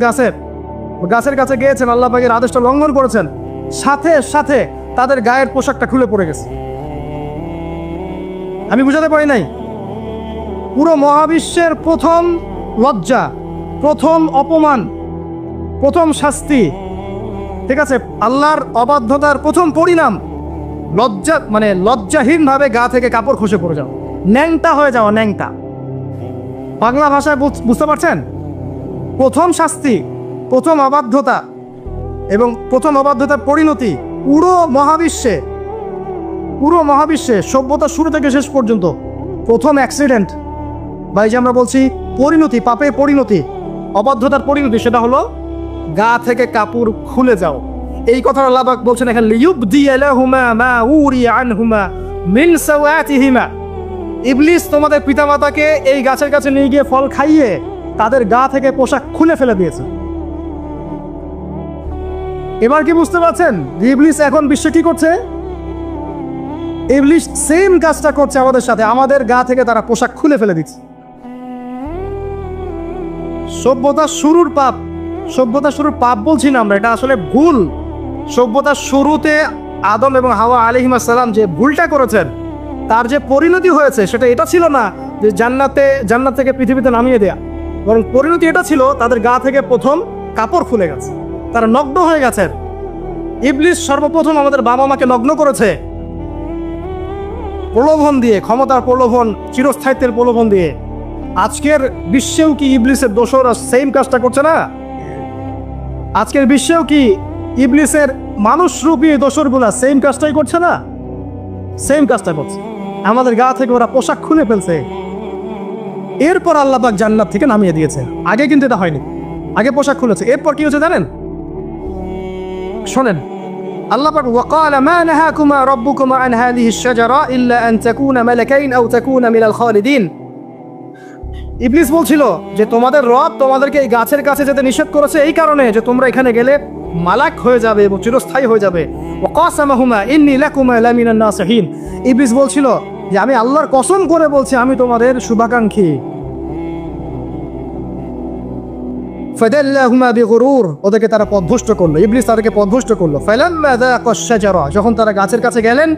গাছের কাছে গিয়েছেন, আল্লাহ পাকের আদেশটা লঙ্ঘন করেছেন, সাথে সাথে তাদের গায়ের পোশাকটা খুলে পড়ে গেছে। আমি বুঝাতে পারি নাই? পুরো মহাবিশ্বের প্রথম লজ্জা, প্রথম অপমান, প্রথম শাস্তি, ঠিক আছে, আল্লাহর অবাধ্যতার প্রথম পরিণাম, লজ্জাহীনভাবে গা থেকে কাপড় খসে পড়ে যাও, ন্যাংটা হয়ে যাওয়া, ন্যাংটা। বাংলা ভাষায় বুঝতে পারছেন? প্রথম শাস্তি, প্রথম অবাধ্যতা এবং প্রথম অবাধ্যতার পরিণতি পুরো মহাবিশ্বে সভ্যতার শুরু থেকে শেষ পর্যন্ত প্রথম অ্যাক্সিডেন্ট, বা এই যে আমরা বলছি পরিণতি, পাপের পরিণতি, অবাধ্যতার পরিণতি, সেটা হলো গা থেকে কাপড় খুলে যাও। এই কথা আল্লাহ পাক বলছেন এখানে, লিইউবদিয়া লাহুমা মা উরিয়া আনহুমা মিন সাওয়াতিহিমা। ইবলিস তোমাদের পিতামাতাকে এই গাছের কাছে নিয়ে গিয়ে ফল খাইয়ে তাদের গা থেকে পোশাক খুলে ফেলে দিয়েছে। এবার কি বুঝতে পারছেন যে ইবলিস এখন বিশ্বে কি করছে? ইবলিস সেম কাজটা করছে আমাদের সাথে, আমাদের গা থেকে তারা পোশাক খুলে ফেলে দিচ্ছে। সভ্যতার শুরুর পাপ বলছি না আমরা, এটা আসলে ভুল। সভ্যতার শুরুতে আদম এবং হাওয়া আলাইহিস সালাম যে ভুলটা করেছেন, তার যে পরিণতি হয়েছে, সেটা এটা ছিল না যে জান্নাত থেকে পৃথিবীতে নামিয়ে দেয়া, বরং পরিণতি এটা ছিল তাদের গা থেকে প্রথম কাপড় খুলে গেছে, তারা নগ্ন হয়ে গেছেন। ইবলিস সর্বপ্রথম আমাদের বাবা মাকে নগ্ন করেছে প্রলোভন দিয়ে, ক্ষমতার প্রলোভন, চিরস্থায়িত্বের প্রলোভন দিয়ে। আজকের বিশ্বেও কি ইবলিসের দোসররা সেম কাজটা করছে না? আজকের বিশ্বেও কি ইবলিসের মানুষরূপী দোসরগুলা সেম কাজটাই করছে না? সেম কাজটা করছে। আমাদের গা থেকে ওরা পোশাক খুলে ফেলছে, এরপর আল্লাহ পাক জান্নাত থেকে নামিয়ে দিয়েছে। আগে কিন্তু এটা হয়নি, আগে পোশাক খুলেছে। এরপর কি হচ্ছে জানেন? শোনেন, আল্লাহ পাক ওয়াকালা মা নাহাকুমা রাব্বুকুমা আন হাযিহি আশ-শাজারা ইল্লা আন তাকুনা মালাকাইন আও তাকুনা মিনাল খালিদিন। ইবলিস বলছিল যে তোমাদের রব তোমাদেরকে এই গাছের কাছে যেতে নিষেধ করেছে এই কারণে যে তোমরা এখানে গেলে মালাক হয়ে যাবে এবং চিরস্থায়ী হয়ে যাবে। ওয়া কাসামাহুমা ইন্নী লাকুমা লামিনান নাসিহিন। ইবলিস বলছিল যে আমি আল্লাহর কসম করে বলছি আমি তোমাদের শুভাকাঙ্ক্ষী। ফাদাল্লাহুমা বিগুরুর, ওদেরকে তারা পথভ্রষ্ট করলো, ইবলিস তাদেরকে পথভ্রষ্ট করলো। ফালাম্মা যাকাশ শাজারা, যখন তারা গাছের কাছে গেলেন,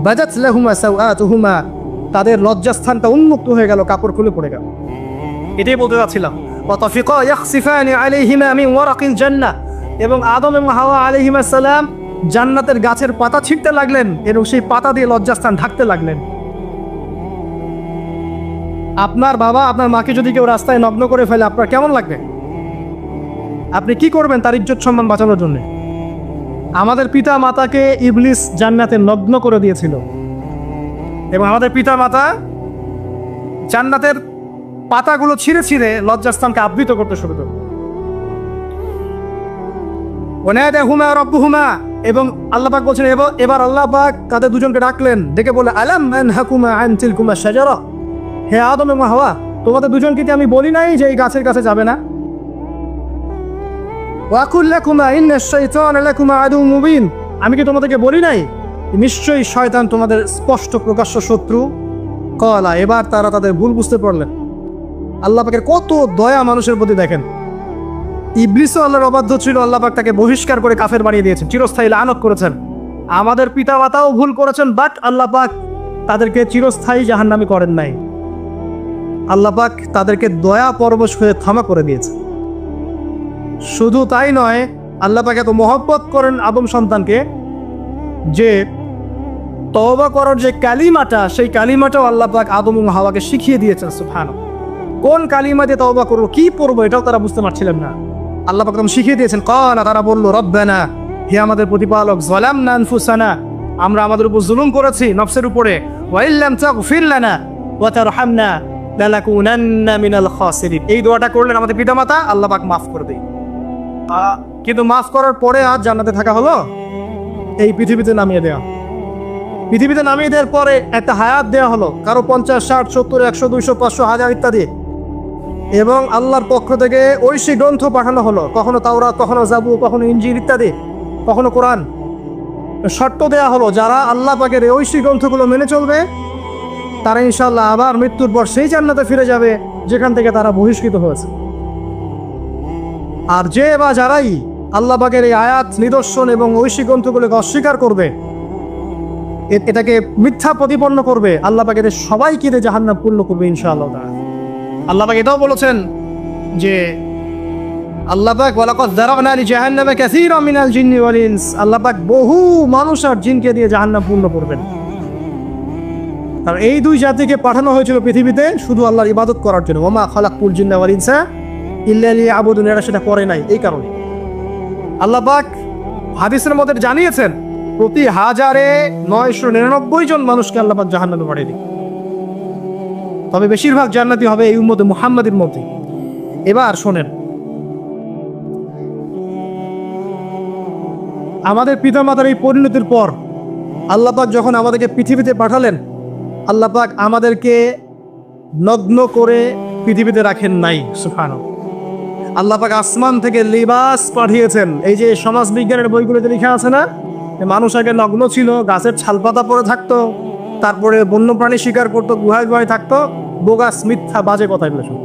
বাদাত লাহুমা সাওআতুহুমা, তাদের লজ্জাস্থানটা উন্মুক্ত হয়ে গেল, কাপড় খুলে পড়ে গেল। এটাই বলতে যাচ্ছিলাম। ওয়া তাফিকা ইয়াখসিফানি আলাইহিমা মিন ওয়ারাকিল জান্নাহ, এবং আদম এবং হাওয়া আলাইহিমা সালাম জান্নাতের গাছের পাতা ছিঁড়তে লাগলেন এবং সেই পাতা দিয়ে লজ্জাস্থান ঢাকতে লাগলেন। আপনার বাবা আপনার মাকে যদি কেউ রাস্তায় নগ্ন করে ফেলে আপনার কেমন লাগবে? আপনি কি করবেন তার ইজ্জত সম্মান বাঁচানোর জন্য? আমাদের পিতা মাতাকে ইবলিস জান্নাতে নগ্ন করে দিয়েছিল এবং আমাদের পিতা মাতা জান্নাতের পাতাগুলো ছিঁড়ে ছিঁড়ে লজ্জাস্থানকে আবৃত করতে শুরু করল। ওয়ানাদাহুমা রাব্বুহুমা, এবং আল্লাহ পাক বলছেন এবার আল্লাহ পাক তাদের দুজনকে ডাকলেন, ডেকে বলে আলাম আনহাকুমা আন তিলকুমা শাজারা, হে আদম এবং হাওয়া তোমাদের দুজনকে কি আমি বলি নাই যে এই গাছের কাছে যাবে না? ওয়াকুল লাকুমা ইন্নাশ শাইতানা লাকুমা আদুউম মুবিন, আমি কি তোমাদেরকে বলি নাই নিশ্চয়ই শয়তান তোমাদের স্পষ্ট প্রকাশ্য শত্রু? কলা, এবার তারা তাদের ভুল বুঝতে পারলেন। আল্লাহ পাকের কত দয়া মানুষের প্রতি দেখেন। ইবলিসও আল্লাহর অবাধ্য ছিল, আল্লাহ পাক তাকে বহিষ্কার করে কাফের বানিয়ে দিয়েছেন, চিরস্থায়ী লানত করেছেন। আমাদের পিতা মাতাও ভুল করেছেন, বাট আল্লাহ পাক তাদেরকে চিরস্থায়ী জাহান্নামী করেন নাই। আল্লাহ পাক তাদেরকে দয়া পরবশ হয়ে ক্ষমা করে দিয়েছে। শুধু তাই নয়, আল্লাহ পাক এত মহব্বত করেন আদম সন্তানকে যে তওবা করার যে কালিমাটা, সেই কালিমাটাও আল্লাহ পাক আদম এবং হাওয়াকে শিখিয়ে দিয়েছেন। সুবহানাল্লাহ, কোন কালিমা দিয়ে তওবা করবো, কি পড়বো, এটাও তারা বুঝতে পারছিলেন না। আল্লাহ পাক তখন শিখিয়ে দিয়েছেন। কালা, তারা বলল রব্বানা, হে আমাদের প্রতিপালক, যালামনা আনফুসানা, আমরা আমাদের উপর জুলুম করেছি নফসের উপরে, ওয়া ইল্লাম তাগফির লানা ওয়া তারহামনা লানাকুনান্না মিনাল খাসিরিন। এই দোয়াটা করলেন আমাদের পিতামাতা, আল্লাহ পাক মাফ করে দেয়। কিন্তু মাফ করার পরে আজ জান্নাতে থাকা হলো, এই পৃথিবীতে নামিয়ে দেওয়া। পৃথিবীতে নামিয়ে দেওয়ার পরে একটা হায়াত দেওয়া হলো, কারো 50, 60, 70, 100, 200, 500, 1000 ইত্যাদি, এবং আল্লাহর পক্ষ থেকে ঐশী গ্রন্থ পাঠানো হলো, কখনো তাওরাত, কখনো জাবুর, কখনো ইনজিল ইত্যাদি, কখনো কোরআন। শর্ত দেয়া হলো যারা আল্লাহ পাকের এই ঐশী গ্রন্থগুলো মেনে চলবে তারা ইনশাআল্লাহ আবার মৃত্যুর পর সেই জান্নাতে ফিরে যাবে যেখান থেকে তারা বহিষ্কৃত হয়েছে। আর যে বা যারাই আল্লাহ পাকের এই আয়াত, নিদর্শন এবং ঐশী গ্রন্থগুলোকে অস্বীকার করবে, এটাকে মিথ্যা প্রতিপন্ন করবে, আল্লাহ পাকের সবাইকে জাহান্নাম পূর্ণ করবে ইনশাআল্লাহ। আল্লাহ পাক এটাও বলেছেন যে আল্লাহ পাক ওয়ালাকাদ যারানা লিজাহান্নামা কাসীরাম মিনাল জিন্নি ওয়াল ইনস, আল্লাহ পাক বহু মানুষ আর জিনকে দিয়ে জাহান্নাম পূর্ণ করবেন। আর এই দুই জাতিকে পাঠানো হয়েছিল পৃথিবীতে শুধু আল্লাহর ইবাদত করার জন্য। ওমা খালাকুল জিন্না ওয়াল ইনসা ইল্লা লিয়াবুদুন, এরা সেটা করে নাই। এই কারণে আল্লাহ পাক হাদিসের মধ্যে জানিয়েছেন প্রতি 1099 জন মানুষকে আল্লাহ পাক জাহান্নামে পাঠিয়ে দিবেন, তবে বেশিরভাগ জান্নাতি হবে এই উম্মতে মুহাম্মাদের মধ্যে। এবার শোনেন, আমাদের পিতামাতার এই পরিণতির পর আল্লাহ পাক যখন আমাদেরকে পৃথিবীতে পাঠালেন, আল্লাহ পাক আমাদেরকে নগ্ন করে পৃথিবীতে রাখেন নাই। সুবহানাল্লাহ, আল্লাহ পাক আসমান থেকে লিবাস পাঠিয়েছেন। এই যে সমাজ বিজ্ঞানের বইগুলোতে লেখা আছে না, মানুষ আগে নগ্ন ছিল, গাছের ছালপাতা পরে থাকতো, তারপরে বন্যপ্রাণী শিকার করতো, গুহায় গুহায় থাকতো, বোগাস, মিথ্যা, বাজে কথাগুলো সব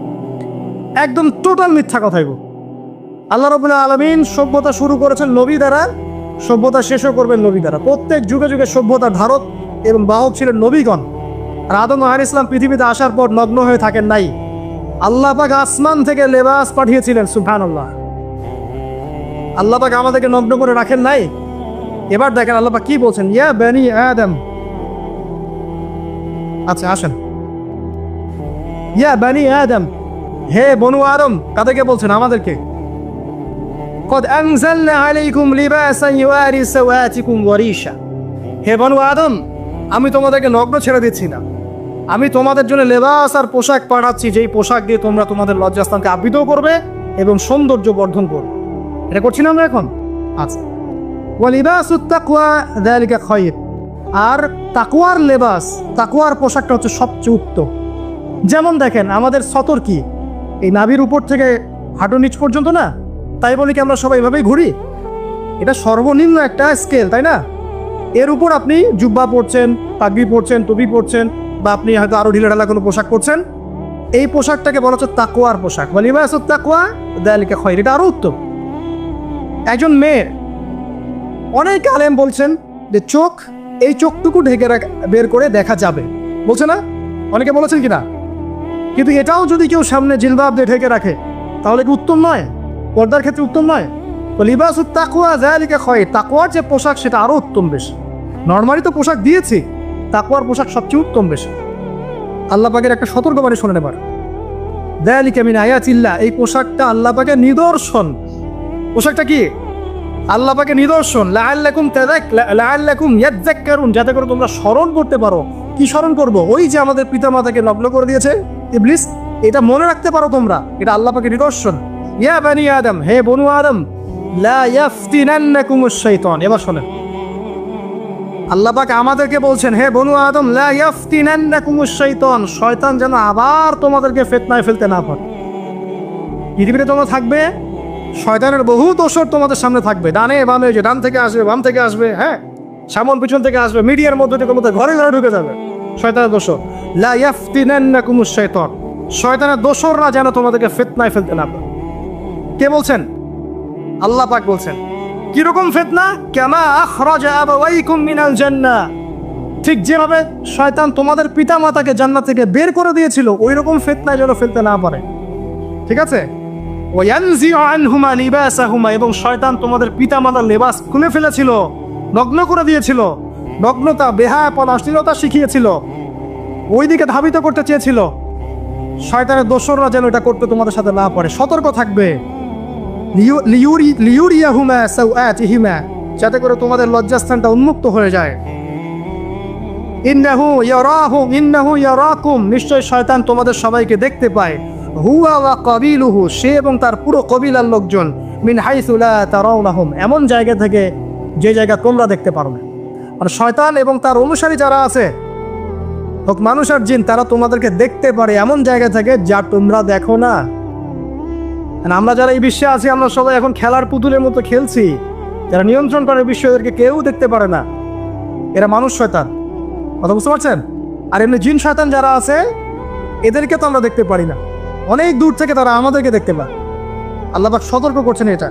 একদম টোটাল মিথ্যা কথাগুলো। আল্লাহ রাব্বুল আলামিন সভ্যতা শুরু করেছেন নবী দ্বারা, সভ্যতা শেষও করবেন নবী দ্বারা। প্রত্যেক যুগে যুগে সভ্যতার ধারক এবং বাহক ছিলেন নবীগণ। আর আদম আলাইহিস সালাম পৃথিবীতে আসার পর নগ্ন হয়ে থাকেন নাই। আল্লাহ পাক আসমান থেকে লেবাস পাঠিয়েছিলেন। সুবহানাল্লাহ, আল্লাহ পাক আমাদেরকে নগ্ন করে রাখেন নাই। এবার দেখেন আল্লাহ পাক কি বলছেন, ইয়া বানি আদম, আচ্ছা আসেন, ইয়া বানি আদম, হে বনু আদম, কাদেরকে বলছেন? আমাদেরকে। কদ আনজালনা আলাইকুম লিবাসান ইউয়ারি সাওয়াতিকুম ওয়া রিশা, হে বনু আদম, আমি তোমাদেরকে নগ্ন ছেড়ে দিচ্ছি না, আমি তোমাদের জন্য লেবাস আর পোশাক পাঠাচ্ছি, যেই পোশাক দিয়ে তোমরা তোমাদের লজ্জাস্থানকে আবৃত করবে এবং সৌন্দর্য বর্ধন করবে। এটা করছি না আমরা এখন? আচ্ছা, ওয়ালিবাসুত তাকওয়া যালিকা খায়র, আর তাকওয়ার লেবাস, তাকওয়ার পোশাকটা হচ্ছে সবচেয়ে উত্তম। যেমন দেখেন আমাদের সতর কি এই নাভির উপর থেকে হাঁটুর নিচ পর্যন্ত না, তাই বলি কি আমরা সবাই এভাবেই ঘুরি? এটা সর্বনিম্ন একটা স্কেল, তাই না? এর উপর আপনি জুব্বা পরছেন, পাগড়ি পরছেন, টুপি পরছেন, বা আপনি হয়তো আরো ঢিলাঢালা কোনো পোশাক পরছেন, এই পোশাকটাকে বলা হচ্ছে তাকওয়ার পোশাক। ওয়ালিবাসুত তাকওয়া যালিকা খায়র, এটা আরো উত্তম। একজন মেয়ে, অনেক আলেম বলছেন যে চোখ, এই চোখটুকু ঢেকে বের করে দেখা যাবে, বলছে না? অনেকে বলেছেন কিনা? কিন্তু এটাও যদি কেউ সামনে জিলবাব দিয়ে ঢেকে রাখে তাহলে কি উত্তম নয়? পর্দার ক্ষেত্রে উত্তম নয়? তো লিবাসুত তাকওয়া যালিকা খায়র, তাকওয়ার যে পোশাক সেটা আরো উত্তম বেশি। নর্মালি তো পোশাক দিয়েছি, তাকওয়ার পোশাক সবচেয়ে উত্তম বেশি। আল্লাহ পাকের একটা সতর্কবাণী শোনেন এবার। যালিকা মিন আয়াতিল্লাহ, এই পোশাকটা আল্লাহ পাকের নিদর্শন। পোশাকটা কি? আল্লাহ পাকের নিদর্শন। লাআল্লাকুম ইয়াযাক্কারুন, যাতে করে তোমরা স্মরণ করতে পারো। কি স্মরণ করবো? ওই যে আমাদের পিতামাতাকে নগ্ন করে দিয়েছে ইবলিস, এটা মনে রাখতে পারো তোমরা, এটা আল্লাহ পাকের নিদর্শন। ইয়া বানি আদম, হে বনু আদম, লা ইয়াফতিনান্নাকুমুশ শাইতান। এবার শোনেন, আল্লাহ পাক আমাদেরকে বলছেন, হে বনু আদম, লা ইয়াফতিনান্নাকুমুশ শাইতান, শয়তান যেন আবার তোমাদেরকে ফিতনায় ফেলতে না পারে। পৃথিবীতে তোমরা থাকবে, শয়তানের বহু দোসর তোমাদের সামনে থাকবে, ডানে বামে, যে ডান থেকে আসবে, বাম থেকে আসবে, হ্যাঁ, সামন পিছন থেকে আসবে, মিডিয়ার মধ্যে থেকে তোমাদের ঘরে ঘরে ঢুকে যাবে শয়তানের দোসর। লা ইয়াফতিনান্নাকুমুশ শাইতান, শয়তানের দোসররা যেন তোমাদেরকে ফিতনায় ফেলতে না পারে। কে বলছেন? আল্লাহ পাক বলছেন। কিরকম ফিতনা? কামা আখরাজা আবাওয়াইকুম মিনাল জান্নাহ, ঠিক যেভাবে শয়তান তোমাদের পিতা মাতাকে জান্নাত থেকে বের করে দিয়েছিল, ওই রকম ফিতনায় যেন ফেলতে না পারে। ঠিক আছে? ওয়ায়ানজিউ আনহুমা লিবাসাহুমা, এবং শয়তান তোমাদের পিতা মাতার লেবাস খুলে ফেলেছিল, নগ্ন করে দিয়েছিল, নগ্নতা, বেহায়াপনা, অশ্লীলতা শিখিয়েছিল, ওইদিকে ধাবিত করতে চেয়েছিল। শয়তানের দোসররা যেন এটা করতে তোমাদের সাথে না পারে। সতর্ক থাকবে। লিউরিয়াহুমা সাওআতিহিমা, যাতে করে তোমাদের লজ্জাস্থানটা উন্মুক্ত হয়ে যায়। ইন্নাহু ইয়ারাকুম, নিশ্চয় শয়তান তোমাদের সবাইকে দেখতে পায়। হুয়া ওয়া কাবিলুহু, সে এবং তার পুরো কবিলার লোকজন, মিন হাইসু লা তারাউনাহুম, এমন জায়গা থেকে যে জায়গা তোমরা দেখতে পারো না। মানে শয়তান এবং তার অনুসারী যারা আছে, হোক মানুষ আর জিন, তারা তোমাদেরকে দেখতে পারে এমন জায়গা থেকে যা তোমরা দেখো না। আমরা যারা এই বিশ্বে আছি, আমরা সবাই এখন খেলার পুতুলের মতো খেলছি। যারা নিয়ন্ত্রণ করে বিশ্ব, এদেরকে কেউ দেখতে পারে না। এরা মানুষ শয়তান, কথা বুঝতে পারছেন? আর এমনি জিন শয়তান যারা আছে, এদেরকে তো আমরা দেখতে পারি না, অনেক দূর থেকে তারা আমাদেরকে দেখতে পায়। আল্লাহ পাক সতর্ক করছেন এটা।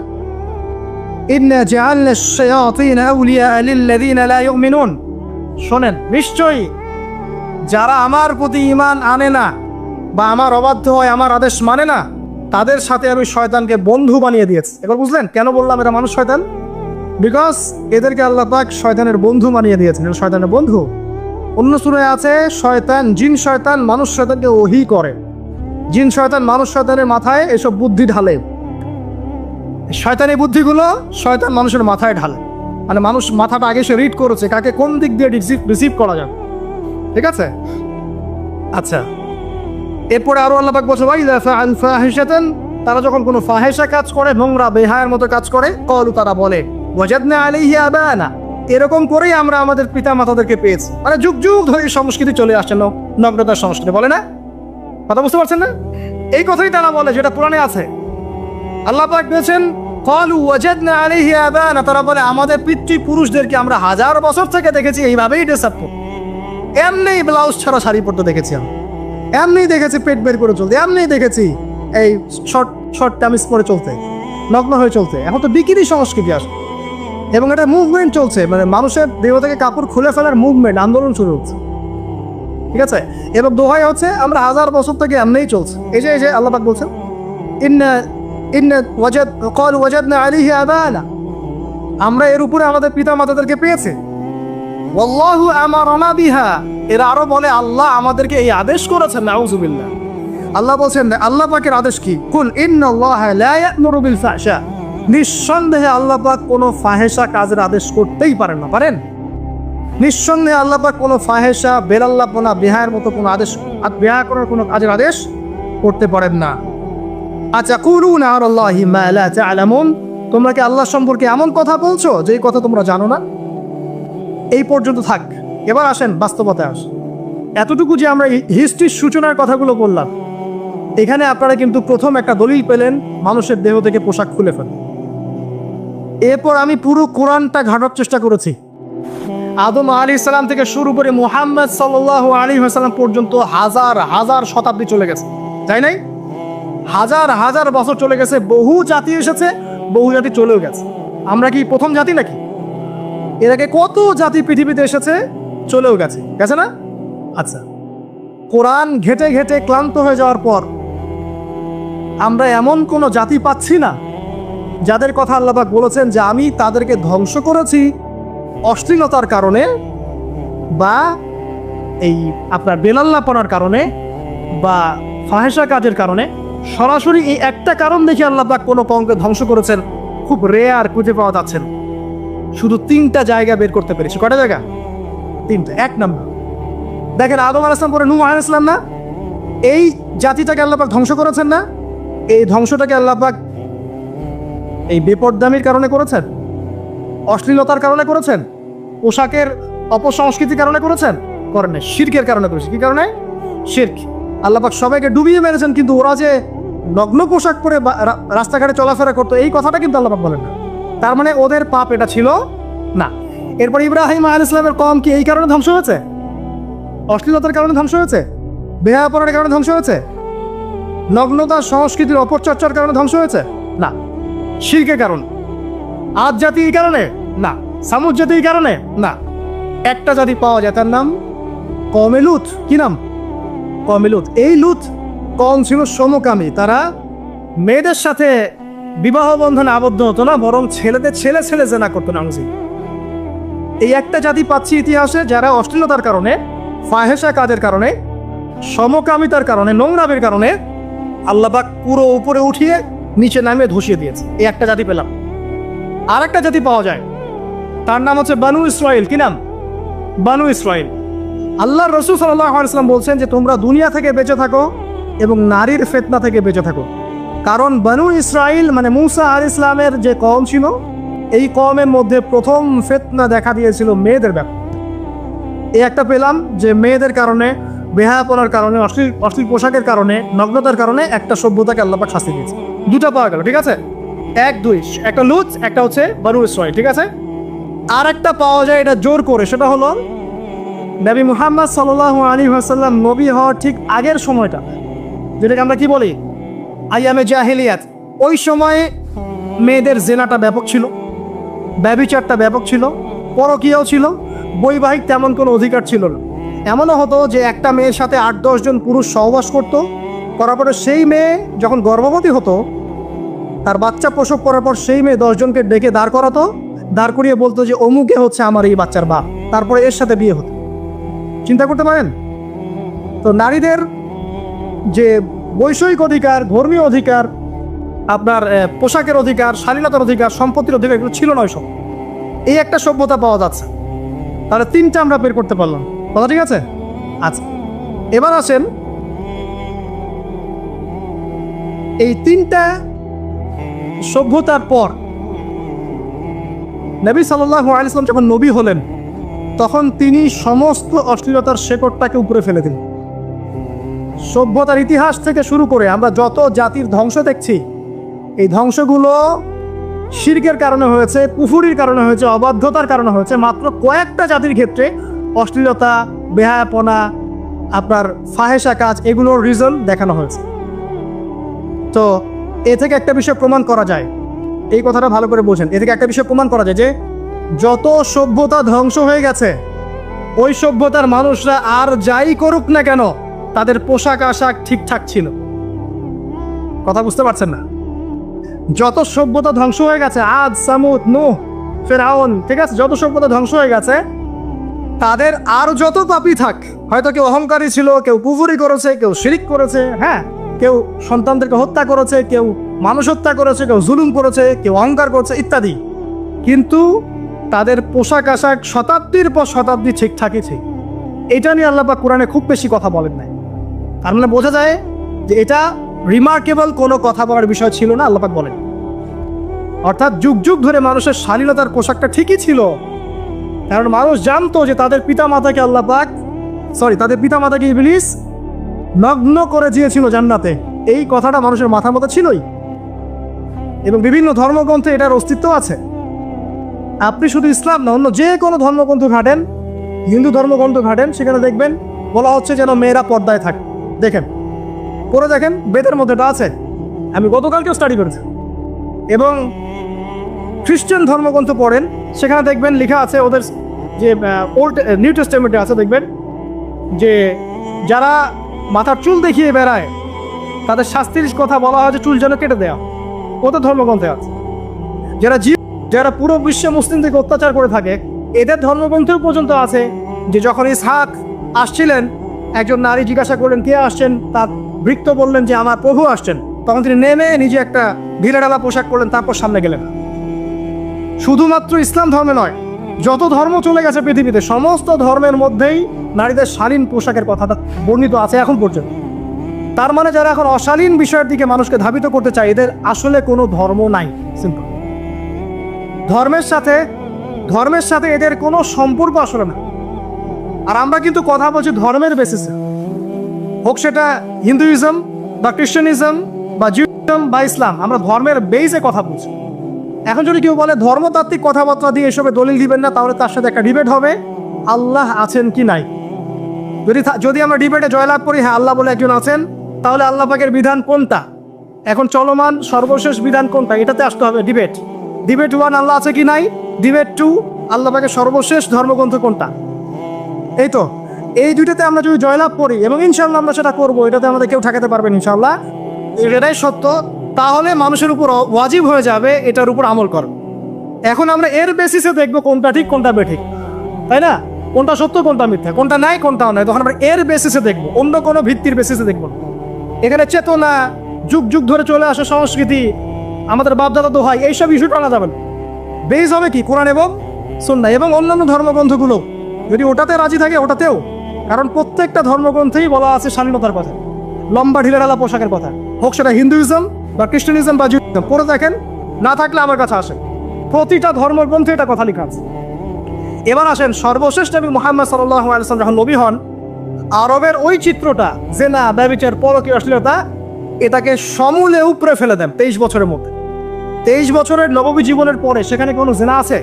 ইন্না জাআলনা আশ-শায়াতিনা আউলিয়া লিল্লাযিনা লা ইউমিনুন, শোনেন, নিশ্চয়ই যারা আমার প্রতি ঈমান আনে না বা আমার অবাধ্য হয়, আমার আদেশ মানে না, তাদের সাথে আমি শয়তানকে বন্ধু বানিয়ে দিয়েছি। এবার বুঝলেন কেন বললাম এরা মানুষ শয়তান? বিকজ এদেরকে আল্লাহ পাক শয়তানের বন্ধু বানিয়ে দিয়েছেন। এরা শয়তানের বন্ধু। অন্য সূরায় আছে, শয়তান, জিন শয়তান মানুষ শয়তানকে ওহী করে। জিন শয়তান মানুষ শয়তানের মাথায় এসব বুদ্ধি ঢালে। শয়তানি বুদ্ধিগুলো শয়তান মানুষের মাথায় ঢালে। মানে মানুষ মাথাটা আগে সে রিড করেছে কাকে কোন দিক দিয়ে রিসিভ করা যাবে। ঠিক আছে? আচ্ছা, এরপরে আরো আল্লাহ পাক বলছে, ওয়াইযা ফাআল ফাহিশাতান, তারা যখন কোনো ফাহেসা কাজ করে, নোংরা বেহায়ার মতো কাজ করে, ক্বালু, তারা বলে, ওয়াজাদনা আলাইহি আবানা, এরকম করেই আমরা আমাদের পিতা মাতাদেরকে পেয়েছি। মানে যুগ যুগ ধরে সংস্কৃতি চলে আসছে, নগ্নতার সংস্কৃতি, বলে না? কথা বুঝতে পারছেন না? এই কথাই তারা বলে, যেটা পুরাণে আছে। আল্লাহ পাক বলেছেন, ক্বালু ওয়াজাদনা আলাইহি আবানা, তারা বলে আমাদের পিতৃপুরুষদেরকে আমরা হাজার বছর থেকে দেখেছি এইভাবেই ড্রেস আপ করতে, এমনি ব্লাউজ ছাড়া শাড়ি পরতে দেখেছি, আমি এমনি দেখেছি পেট বের করে চলতে, এমনি দেখেছি এই শর্ট কামিজ পরে চলতে, নগ্ন হয়ে চলতে। এখন তো বিকিনি সংস্কৃতি আসে এবং এটা মুভমেন্ট চলছে, মানে মানুষের দেহ থেকে কাপড় খুলে ফেলার মুভমেন্ট, আন্দোলন শুরু হচ্ছে। ঠিক আছে? এবং দোহাই হচ্ছে আমরা হাজার বছর থেকে এমনিই চলছে। এই যে আল্লাহ পাক বলছেন, ক্বালু ওয়াজাদনা আলাইহি আবানা, আমরা এর উপরে আমাদের পিতা মাতাদেরকে পেয়েছি। ওয়াল্লাহু আমারানা বিহা, এরা আরো বলে আল্লাহ আমাদেরকে এই আদেশ করেছেন। নাউযুবিল্লাহ। আল্লাহ বলছেন, আল্লাহ পাকের আদেশ কি? কুল ইন্নাল্লাহা লা ইয়া'মুরু বিল ফাহশা, নিঃসন্দেহে আল্লাহ পাক কোনো ফাহেসা কাজের আদেশ করতেই পারেন না। পারেন? নিঃসন্দেহে আল্লাহ পাক কোনো ফাহেসা, বেলাল্লাপনা, বেহায়ের মতো কোনো আদেশ, বেহা করার কোনো কাজের আদেশ করতে পারেন না। আতাকুলুনা আলাল্লাহি মা লা তা'লামুন, তোমরা কি আল্লাহ সম্পর্কে এমন কথা বলছো যে কথা তোমরা জানো না? এই পর্যন্ত থাক। এবার আসেন বাস্তবতায় আসেন। এতটুকু যে আমরা হিস্ট্রির সূচনার কথাগুলো বললাম, এখানে আপনারা কিন্তু প্রথম একটা দলিল পেলেন মানুষের দেহ থেকে পোশাক খুলে ফেলে। এরপর আমি পুরো কোরআনটা ঘাটার চেষ্টা করেছি, আদম আলাইহিস সালাম থেকে শুরু করে মুহাম্মদ সাল্লাল্লাহু আলাইহি ওয়াসাল্লাম পর্যন্ত হাজার হাজার শতাব্দী চলে গেছে, তাই নাই? হাজার হাজার বছর চলে গেছে, বহু জাতি এসেছে, বহু জাতি চলেও গেছে। আমরা কি প্রথম জাতি নাকি? এর আগে কত জাতি পৃথিবীতে এসেছে, চলেও গেছে, গেছে না? আচ্ছা, কোরআন ঘেটে ঘেটে ক্লান্ত হয়ে যাওয়ার পর আমরা এমন কোনো জাতি পাচ্ছি না যাদের কথা আল্লাহ পাক বলেছেন যে আমি তাদেরকে ধ্বংস করেছি অশ্লীলতার কারণে, বা এই আপনার বেলাল্লাপনার কারণে, বা ফাহেসা কাজের কারণে। সরাসরি এই একটা কারণ দেখে আল্লাহ পাক কোনো কওমকে ধ্বংস করেছেন খুব রেয়ার খুঁজে পাওয়া যাচ্ছে না। শুধু 3টা জায়গা বের করতে পেরেছি। কটা জায়গা? 3টা। 1 নম্বর দেখেন, আদম আলাইহিস সালাম পরে নূহ আলাইহিস সালাম না, এই জাতিটাকে আল্লাহ পাক ধ্বংস করেছেন না? এই ধ্বংসটাকে আল্লাহ পাক এই বেপরদামির কারণে করেছেন, অশ্লীলতার কারণে করেছেন, পোশাকের অপসংস্কৃতির কারণে করেছেন? করেন না, শিরকের কারণে করেছে। কি কারণে? শিরক। আল্লাহ পাক সবাইকে ডুবিয়ে মেরেছেন, কিন্তু ওরা যে নগ্ন পোশাক পরে রাস্তাঘাটে চলাফেরা করতো এই কথাটা কিন্তু আল্লাহ পাক বলেন না। তার মানে ওদের পাপ এটা ছিল না। এরপর ইব্রাহিম আলাইহিস সালামের কওম কি এই কারণে ধ্বংস হয়েছে? অশ্লীলতার কারণে ধ্বংস হয়েছে? বেহায়াপনার কারণে ধ্বংস হয়েছে? নগ্নতা সংস্কৃতির অপচর্চার কারণে ধ্বংস হয়েছে? না। শিরকের কারণে। আদ জাতি এই কারণে? না। সামুদ জাতি এই কারণে? না। একটা জাতি পাওয়া যায়, তার নাম কওমে লূত। কি নাম? কওমে লূত। এই লূত কওম ছিল সমকামী। তারা মেয়েদের সাথে বিবাহ বন্ধনে আবদ্ধ হতো না, বরং ছেলেদের ছেলে ছেলে জেনা করতো না। এই একটা জাতি পাচ্ছি ইতিহাসে যারা অশ্লীলতার কারণে, ফাহেসা কাজের কারণে, সমকামিতার কারণে, নোংরামের কারণে আল্লাহ পাক পুরো উপরে উঠিয়ে নিচে নামিয়ে ধসিয়ে দিয়েছে। এই একটা জাতি পেলাম। আর একটা জাতি পাওয়া যায়, তার নাম হচ্ছে বানু ইসরাইল। কি নাম? বানু ইসরাইল। আল্লাহ রাসূল সাল্লাল্লাহু আলাইহি ওয়াসাল্লাম বলছেন যে তোমরা দুনিয়া থেকে বেঁচে থাকো এবং নারীর ফিতনা থেকে বেঁচে থাকো। কারণ বানু ইসরাইল মানে মূসা আলাইহিস সালামের যে কওম ছিল, এই কওমের মধ্যে প্রথম ফিতনা দেখা দিয়েছিল মেয়েদের ব্যাপারে। এই একটা পেলাম যে মেয়েদের কারণে, বেহায়াপনার কারণে, অশ্লীল পোশাকের কারণে, নগ্নতার কারণে একটা সভ্যতাকে আল্লাহ পাক শাস্তি দিয়েছে। 2টা পাওয়া গেল, ঠিক আছে? 1, 2, একটা লূত, একটা হচ্ছে বানু ইসরাইল, ঠিক আছে? আর একটা পাওয়া যায় এটা জোর করে, সেটা হলো নবী মুহাম্মদ সাল্লাল্লাহু আলাইহি ওয়াসাল্লাম নবী হওয়ার ঠিক আগের সময়টা, যেটাকে আমরা কি বলি আইয়ামে জাহেলিয়াত। ওই সময়ে মেয়েদের জেনাটা ব্যাপক ছিল, ব্যভিচারটা ব্যাপক ছিল, পরকীয়াও ছিল, বৈবাহিক তেমন কোনো অধিকার ছিল না। এমনও হতো যে একটা মেয়ের সাথে 8-10 জন পুরুষ সহবাস করতো, করার পরে সেই মেয়ে যখন গর্ভবতী হতো, তার বাচ্চা প্রসব করার পর সেই মেয়ে 10 জনকে ডেকে দাঁড় করাতো, দাঁড় করিয়ে বলতো যে অমুকে হচ্ছে আমার এই বাচ্চার বাপ, তারপরে এর সাথে বিয়ে হতো। চিন্তা করতে পারেন তো? নারীদের যে বৈষয়িক অধিকার, ধর্মীয় অধিকার, আপনার পোশাকের অধিকার, শালীনতার অধিকার, সম্পত্তির অধিকার, এগুলো ছিল না ওই সব। এই একটা সভ্যতা পাওয়া যাচ্ছে। তাহলে 3টা আমরা বের করতে পারলাম। কথা ঠিক আছে? আচ্ছা, এবার আসেন এই 3টা সভ্যতার পর নবী সাল্লাল্লাহু আলাইহি ওয়াসাল্লাম যখন নবী হলেন, তখন তিনি সমস্ত অশ্লীলতার শেকড়টাকে উপরে ফেলে দিলেন। সভ্যতার ইতিহাস থেকে শুরু করে আমরা যত জাতির ধ্বংস দেখছি, এই ধ্বংসগুলো শিরকের কারণে হয়েছে, কুফরির কারণে হয়েছে, অবাধ্যতার কারণে হয়েছে। মাত্র কয়েকটা জাতির ক্ষেত্রে অশ্লীলতা, বেহায়াপনা, আপনার ফাহেসা কাজ, এগুলোর রিজন দেখানো হয়েছে। তো এ থেকে একটা বিষয় প্রমাণ করা যায়, এই কথাটা ভালো করে বোঝেন। এ থেকে একটা বিষয় প্রমাণ করা যায় যে যত সভ্যতা ধ্বংস হয়ে গেছে, ওই সভ্যতার মানুষরা আর যাই করুক না কেন, তাদের পোশাক আশাক ঠিকঠাক ছিল। কথা বুঝতে পারছেন না? যত সভ্যতা ধ্বংস হয়ে গেছে, আদ, সামুদ, নূহ, ফেরাউন, ঠিক আছে, যত সভ্যতা ধ্বংস হয়ে গেছে, তাদের আর যত পাপী থাক, হয়তো কেউ অহংকারী ছিল, কেউ কুফরি করেছে, কেউ শিরিক করেছে, হ্যাঁ, কেউ সন্তানদেরকে হত্যা করেছে, কেউ মানুষ হত্যা করেছে, কেউ জুলুম করেছে, কেউ অহংকার করেছে ইত্যাদি, কিন্তু তাদের পোশাক আশাক শতাব্দীর পর শতাব্দী ঠিকঠাকই ছিল। এটা নিয়ে আল্লাহ পাক কোরআনে খুব বেশি কথা বলেন নাই। তার মানে বোঝা যায় যে এটা রিমার্কেবল কোনো কথা বলার বিষয় ছিল না, আল্লাহ পাক বলেন। অর্থাৎ যুগ যুগ ধরে মানুষের শালীনতার পোশাকটা ঠিকই ছিল, কারণ মানুষ জানতো যে তাদের পিতামাতাকে আল্লাহ পাক তাদের পিতামাতাকে ইবলিস নগ্ন করে দিয়েছিল জান্নাতে। এই কথাটা মানুষের মাথার মধ্যে ছিলই, এবং বিভিন্ন ধর্মগ্রন্থে এটার অস্তিত্ব আছে। আপনি শুধু ইসলাম না, অন্য যে কোনো ধর্মগ্রন্থ ঘাটেন, হিন্দু ধর্মগ্রন্থ ঘাটেন, সেখানে দেখবেন বলা হচ্ছে যেন মেয়েরা পর্দায় থাকে। দেখেন, পরে দেখেন বেদের মধ্যে এটা আছে, আমি গতকালকেও স্টাডি করেছি। এবং খ্রিস্টান ধর্মগ্রন্থ পড়েন, সেখানে দেখবেন লেখা আছে, ওদের যে ওল্ড নিউ টেস্টামেন্টে আছে, দেখবেন যে যারা মাথার চুল দেখিয়ে বেড়ায় তাদের শাস্তির কথা বলা হয় যে চুল যেন কেটে দেওয়া, ওদের ধর্মগ্রন্থে আছে। যারা পুরো বিশ্বে মুসলিমদেরকে অত্যাচার করে থাকে, এদের ধর্মগ্রন্থেও পর্যন্ত আছে যে যখন ইসহাক আসছিলেন, একজন নারী জিজ্ঞাসা করলেন কে আসছেন, তার ভৃত্য বললেন যে আমার প্রভু আসছেন, তখন তিনি নেমে নিজে একটা ঢিলেঢালা পোশাক করলেন, তারপর সামনে গেলেন। শুধুমাত্র ইসলাম ধর্মে নয়, যত ধর্ম চলে গেছে পৃথিবীতে, সমস্ত ধর্মের মধ্যেই নারীদের শালীন পোশাকের কথাটা বর্ণিত আছে এখন পর্যন্ত। তার মানে যারা এখন অশালীন বিষয়ের দিকে মানুষকে ধাবিত করতে চায়, এদের আসলে কোনো ধর্ম নাই। সিম্পল। ধর্মের সাথে এদের কোনো সম্পর্ক আসলে না। আর আমরা কিন্তু কথা বলছি ধর্মের বেসিসে, হোক সেটা হিন্দুইজম বা খ্রিস্টানিজম বা জিউইজম বা ইসলাম, আমরা ধর্মের বেসে কথা বলছি। এখন যদি কেউ বলে ধর্মতাত্ত্বিক কথাবার্তা দিয়ে এসবে দলিল দিবেন না, তাহলে তার সাথে একটা ডিবেট হবে আল্লাহ আছেন কি নাই। যদি আমরা ডিবেটে জয়লাভ করি হ্যাঁ আল্লাহ বলে একজন আছেন, তাহলে আল্লাহ পাকের বিধান কোনটা, এখন চলমান সর্বশেষ বিধান কোনটা, এটাতে আসতে হবে ডিবেট। ডিবেট 1 আল্লাহ আছে কি নাই, ডিবেট 2 আল্লাহ পাকের সর্বশেষ ধর্মগ্রন্থ কোনটা। এই তো, এই দুইটাতে আমরা যদি জয়লাভ করি, এবং ইনশাল্লাহ আমরা সেটা করবো, এটাতে আমাদের কেউ ঠেকাতে পারবেন ইনশাল্লাহ, এটাই সত্য, তাহলে মানুষের উপর ওয়াজিব হয়ে যাবে এটার উপর আমল কর। এখন আমরা এর বেসিসে দেখবো কোনটা ঠিক কোনটা বেঠিক, তাই না, কোনটা সত্য কোনটা মিথ্যা, কোনটা নাই কোনটাও নাই, তখন আমরা এর বেসিসে দেখবো, অন্য কোনো ভিত্তির বেসিসে দেখবো। এখানে চেতনা, যুগ যুগ ধরে চলে আসা সংস্কৃতি, আমাদের বাপদাদা দোহাই, এইসব ইস্যুটা আনা যাবে না। বেস হবে কি কোরআন এবং সুন্নাহ, এবং অন্যান্য ধর্মগ্রন্থগুলো যদি ওটাতে রাজি থাকে ওটাতেও, কারণ প্রত্যেকটা ধর্মগ্রন্থেই বলা আছে স্বাধীনতার কথা, লম্বা ঢিলেঢালা পোশাকের কথা, হোক সেটা হিন্দুইজম বা খ্রিস্টানিজম বা জিউইজম। পড়ে দেখেন, না থাকলে আমার কাছে আসেন, প্রতিটা ধর্মগ্রন্থে এটা কথা লেখা আছে। এবার আসেন, সর্বশেষ নবী মুহাম্মদ সাল্লাল্লাহু আলাইহি ওয়াসাল্লাম যখন নবী হন, আরবের ওই চিত্রটা, জেনা, ব্যভিচার, পরকীয় অশ্লীলতা, এটাকে সমূলে উপড়ে ফেলে দেন 23 বছরের মধ্যে। 23 বছরের নববী জীবনের পরে সেখানে কোনো জেনা আছে,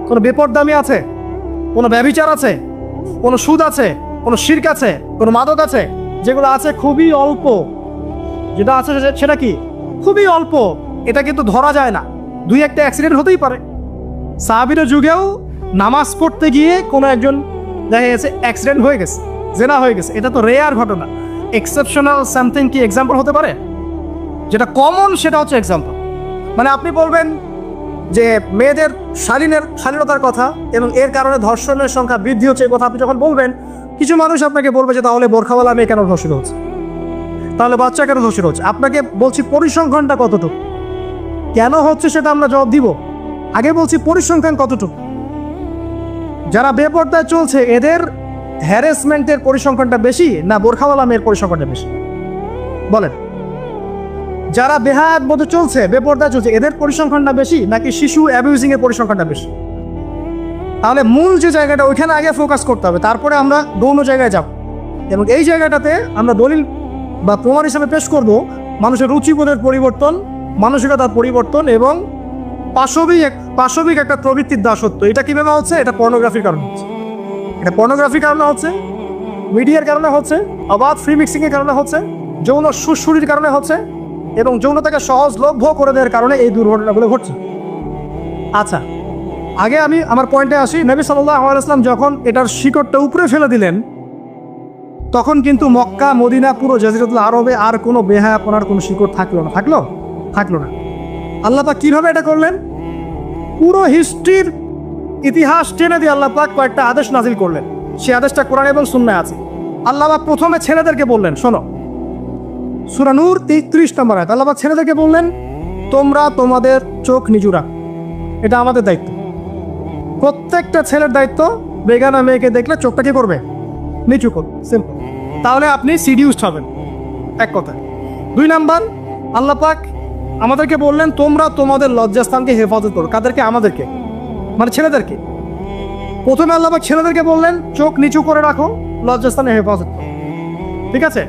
কোনো বেপরদামি আছে, কোনো ব্যভিচার আছে, কোনো সুদ আছে, কোনো শিরক আছে, কোনো মাদক আছে, যেগুলো আছে খুবই অল্প, যেটা আছে সেটা কি খুবই অল্প, এটা কিন্তু ধরা যায় না, 2-1টা অ্যাক্সিডেন্ট হতেই পারে। সাহাবীদের যুগেও নামাজ পড়তে গিয়ে কোনো একজন দেখা গেছে অ্যাক্সিডেন্ট হয়ে গেছে, জেনা হয়ে গেছে, এটা তো রেয়ার ঘটনা। এক্সেপশনাল সামথিং কি এক্সাম্পল হতে পারে? যেটা কমন সেটা হচ্ছে এক্সাম্পল। মানে আপনি বলবেন যে মেয়েদের শালীনতার কথা এবং এর কারণে ধর্ষণের সংখ্যা বৃদ্ধি হচ্ছে, এই কথা আপনি যখন বলবেন, কিছু মানুষ আপনাকে বলবে যে তাহলে বোরখাওয়ালা মেয়ে কেন ধর্ষণ হচ্ছে, তাহলে বাচ্চা কেন ধর্ষণ হচ্ছে। আপনাকে বলছি পরিসংখ্যানটা কতটুকু, কেন হচ্ছে সেটা আমরা জবাব দিব, আগে বলছি পরিসংখ্যান কতটুকু। যারা বেপর্দায় চলছে এদের হ্যারাসমেন্টের পরিসংখ্যানটা বেশি না বোরখাওয়ালা মেয়ের পরিসংখ্যানটা বেশি? বলেন, যারা বেহায়াত মধ্যে চলছে, বেপর্দায় চলছে, এদের পরিসংখ্যানটা বেশি নাকি শিশু অ্যাবিউজিং এর পরিসংখ্যানটা বেশি? তাহলে মূল যে জায়গাটা, ওইখানে আগে ফোকাস করতে হবে, তারপরে আমরা গৌণ জায়গায় যাব। এবং এই জায়গাটাতে আমরা দলিল বা প্রমাণ হিসাবে পেশ করব মানুষের রুচিবোধের পরিবর্তন, মানসিকতার পরিবর্তন এবং পাশবিক একটা প্রবৃত্তির দাসত্ব। এটা কিভাবে হচ্ছে? এটা পর্নোগ্রাফির কারণে হচ্ছে, এটা পর্নোগ্রাফির কারণে হচ্ছে, মিডিয়ার কারণে হচ্ছে, অবাধ ফ্রি মিক্সিংয়ের কারণে হচ্ছে, যৌন সুরসুরির কারণে হচ্ছে, এবং যৌনতাকে সহজলভ্য করে দেওয়ার কারণে এই দুর্ঘটনাগুলো ঘটছে। আচ্ছা, আগে আমি আমার পয়েন্টে আসি। নবী সাল্লাল্লাহু আলাইহি ওয়াসাল্লাম যখন এটার শিকড়টা উপরে ফেলে দিলেন, তখন কিন্তু মক্কা, মদিনা, পুরো জাজিরাতুল আরবে আর কোনো বেহায়াপনার কোনো শিকড় থাকলো না। আল্লাহ পাক কিভাবে এটা করলেন? পুরো হিস্ট্রির ইতিহাস টেনে দিয়ে আল্লাহ পাক কয়েকটা আদেশ নাজিল করলেন। সেই আদেশটা কোরআন এবং সুন্নাহে আছে। আল্লাহ পাক প্রথমে ছেলেদেরকে বললেন, শোনো, সূরা নূর 33 নম্বর আয়াত, আল্লাহ পাক ছেলেদেরকে বললেন, তোমরা তোমাদের চোখ নিচু রাখো, এটা আমাদের দায়িত্ব। প্রত্যেকটা ছেলের দায়িত্ব, বেগানা মেয়েকে দেখলে চোখটা কি করবে? নিচু করবে, সিম্পল। তাহলে আপনি সিডিউসড হবেন, এক কথা। 2 নাম্বার, আল্লাহ পাক আমাদেরকে বললেন তোমরা তোমাদের লজ্জাস্থানকে হেফাজত করো। কাদেরকে? আমাদেরকে, মানে ছেলেদেরকে। প্রথমে আল্লাহ পাক ছেলেদেরকে বললেন চোখ নিচু করে রাখো, লজ্জাস্থানে হেফাজত করো। ঠিক আছে?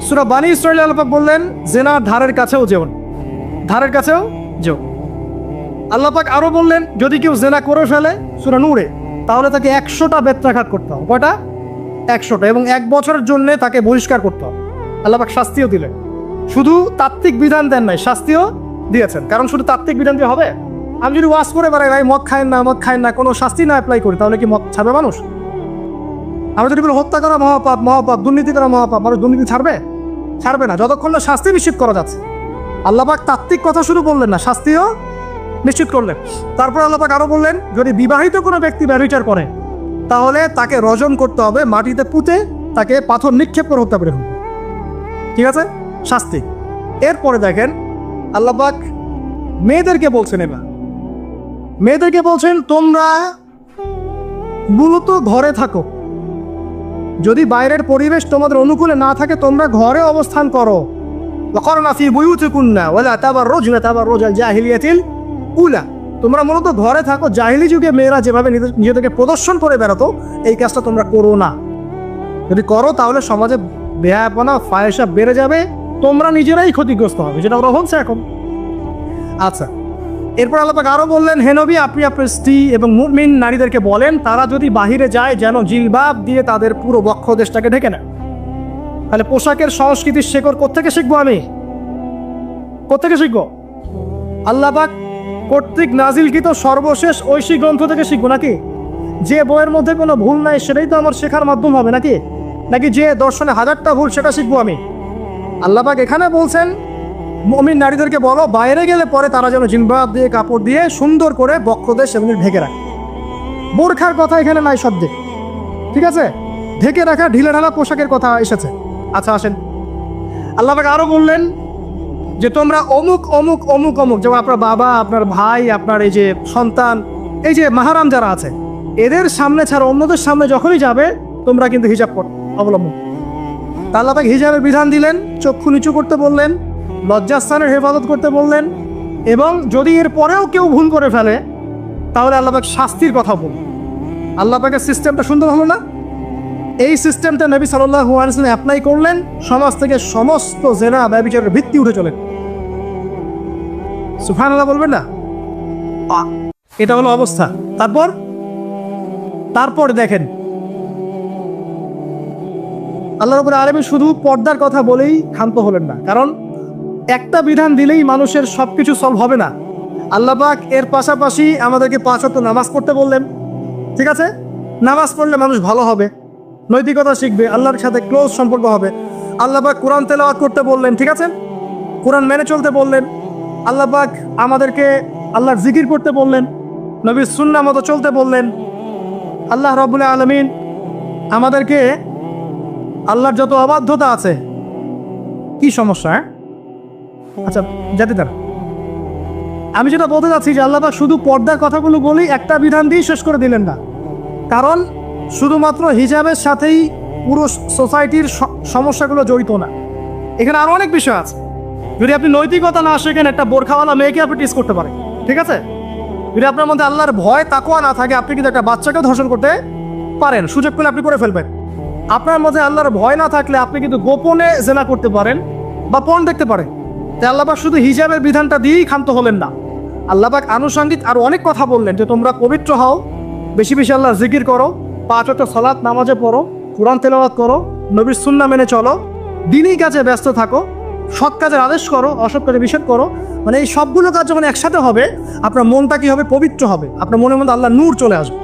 সূরা বানী ইসরাঈল আল্লাহ পাক বললেন জেনার ধারের কাছেও যেও না, ধারের কাছেও যেও। আল্লাহ পাক আরো বললেন যদি কেউ জেনা করে ফেলে সূরা নূরে, তাহলে তাকে 100টা বেত্রাঘাত করতে হবে। কয়টা? 100টা, এবং 1 বছরের জন্য তাকে বহিষ্কার করতে হবে। আল্লাহ পাক শাস্তিও দিলেন, শুধু তাত্ত্বিক বিধান দেন নাই, শাস্তিও দিয়েছেন। কারণ শুধু তাত্ত্বিক বিধান দিয়ে হবে? আমি যদি ওয়াজ করে বেড়াই ভাই মদ খায় না, মদ খায় না, কোনো শাস্তি না অ্যাপ্লাই করি, তাহলে কি মদ ছাড়বে মানুষ? আমরা যদি বলি হত্যা করা মহাপাপ, মহাপাপ, দুর্নীতি করা মহাপাপ, মানুষ দুর্নীতি ছাড়বে? ছাড়বে না, যতক্ষণ না শাস্তি নিশ্চিত করা যাচ্ছে। আল্লাহ পাক তাত্ত্বিক কথা শুধু বললেন না, শাস্তিও নিশ্চিত করলেন। তারপর আল্লাহ পাক আরো বললেন যদি বিবাহিত কোনো ব্যক্তি ব্যভিচার করে, তাহলে তাকে রজম করতে হবে, মাটিতে পুঁতে তাকে পাথর নিক্ষেপ করে হত্যা করে ফেলবে। ঠিক আছে? শাস্তি। এরপরে দেখেন আল্লাহ পাক মেয়েদেরকে বলছেন, এবার মেয়েদেরকে বলছেন তোমরা মূলত ঘরে থাকো, যদি বাইরের পরিবেশ তোমাদের অনুকূলে না থাকে তোমরা ঘরে অবস্থান করো। ওয়াকারনা ফি বুয়ুতিকুন্না ওয়ালা তাবাররুজনা তাবাররুজাল জাহিলিয়াতিল উলা, তোমরা মূলত ঘরে থাকো। জাহিলি যুগে মেয়েরা যেভাবে নিজেদেরকে প্রদর্শন করে বেড়াতো, এই কাজটা তোমরা করো না। যদি করো তাহলে সমাজে বেহায়াপনা, ফায়সা বেড়ে যাবে, তোমরা নিজেরাই ক্ষতিগ্রস্ত হবে, যেটা ওরা হচ্ছে এখন। আচ্ছা, এরপর আল্লাহ পাক আরো বললেন হে নবী আপনি আপনার স্ত্রী এবং মুমিন নারীদেরকে বলেন তারা যদি বাহিরে যায় যেন জিলবাব দিয়ে তাদের পুরো বক্ষ দেশটাকে ঢেকে নেয়। তাহলে পোশাকের সংস্কৃতির শেকড় কোত্থেকে শিখবো? আমি কোত্থেকে শিখবো? আল্লাহ পাক কর্তৃক নাজিলকৃত সর্বশেষ ঐশী গ্রন্থ থেকে শিখবো নাকি? যে বইয়ের মধ্যে কোনো ভুল নাই সেটাই তো আমার শেখার মাধ্যম হবে নাকি? নাকি যে দর্শনে 1000টা ভুল সেটা শিখবো আমি? আল্লাহ পাক এখানে বলছেন মুমিন নারীদেরকে বলো বাইরে গেলে পরে তারা যেন জিলবাব দিয়ে, কাপড় দিয়ে সুন্দর করে বক্ষদেশ সেগুলি ঢেকে রাখে। বোরখার কথা এখানে নাই শব্দে। ঠিক আছে? ঢেকে রাখা ঢিলে ঢালা পোশাকের কথা এসেছে। আচ্ছা আসেন, আল্লাহ পাক আরো বললেন যে তোমরা অমুক অমুক অমুক অমুক, যেমন আপনার বাবা, আপনার ভাই, আপনার এই যে সন্তান, এই যে মাহারাম যারা আছে, এদের সামনে ছাড়া অন্যদের সামনে যখনই যাবে তোমরা কিন্তু হিজাব অবলম্বন। তা আল্লাহ পাক হিজাবের বিধান দিলেন, চক্ষু নিচু করতে বললেন, লজ্জাস্থানের হেফাজত করতে বললেন, এবং যদি এর পরেও কেউ ভুল করে ফেলে তাহলে আল্লাহ পাক শাস্তির কথা বললেন। আল্লাহ পাকের সিস্টেমটা সুন্দর হলো না? এই সিস্টেমটা নবী সাল্লাল্লাহু আলাইহি ওয়াসাল্লাম অ্যাপ্লাই করলেন, সমাজ থেকে সমস্ত জেনা ব্যভিচারের ভিত্তি উঠে চলে। সুবহানাল্লাহ বলবেন না? এটা হলো অবস্থা। তারপর দেখেন আল্লাহ রাব্বুল আলামিন শুধু পর্দার কথা বলেই ক্ষান্ত হলেন না, কারণ একটা বিধান দিলেই মানুষের সবকিছু সলভ হবে না। আল্লাহ পাক এর পাশাপাশি আমাদেরকে 5 ওয়াক্ত নামাজ পড়তে বললেন। ঠিক আছে? নামাজ পড়লে মানুষ ভালো হবে, নৈতিকতা শিখবে, আল্লাহর সাথে ক্লোজ সম্পর্ক হবে। আল্লাহ পাক কোরআন তেলাওয়াত করতে বললেন। ঠিক আছে? কোরআন মেনে চলতে বললেন। আল্লাহ পাক আমাদেরকে আল্লাহর জিকির করতে বললেন, নবীর সুন্নাহ মতো চলতে বললেন। আল্লাহ রাব্বুল আলামিন আমাদেরকে আল্লাহর যত অবাধ্যতা আছে, কি সমস্যা? আচ্ছা যেতে দাঁড়া, আমি যেটা বলতে চাচ্ছি যে আল্লাহ পাক শুধু পর্দার কথাগুলো বলেই একটা বিধান দিয়ে শেষ করে দিলেন না, কারণ শুধুমাত্র হিজাবের সাথেই পুরো সোসাইটির সমস্যাগুলো জড়িত না, এখানে আরো অনেক বিষয় আছে। যদি আপনি নৈতিকতা না শেখেন, একটা বোরখাওয়ালা মেয়েকে আপনি টিজ করতে পারেন। ঠিক আছে? যদি আপনার মধ্যে আল্লাহর ভয় তাকওয়া না থাকে, আপনি কিন্তু একটা বাচ্চাকেও ধর্ষণ করতে পারেন, সুযোগ পেলে আপনি করে ফেলবেন। আপনার মধ্যে আল্লাহর ভয় না থাকলে আপনি কিন্তু গোপনে জেনা করতে পারেন বা পর্ন দেখতে পারেন। তাই আল্লাহ পাক শুধু হিজাবের বিধানটা দিয়েই ক্ষান্ত হলেন না, আল্লাহ পাক আনুষঙ্গিক আরো অনেক কথা বললেন যে তোমরা পবিত্র হও, বেশি বেশি আল্লাহর জিকির করো, 5 ওয়াক্ত সালাত নামাজে পড়ো, কোরআন তেলাওয়াত করো, নবীর সুন্নাহ মেনে চলো, দিনই কাজে ব্যস্ত থাকো, সৎ কাজের আদেশ করো, অসৎ কাজে নিষেধ করো। মানে এই সবগুলো কাজ যখন একসাথে হবে, আপনার মনটা কি হবে? পবিত্র হবে, আপনার মনের মধ্যে আল্লাহর নূর চলে আসবে।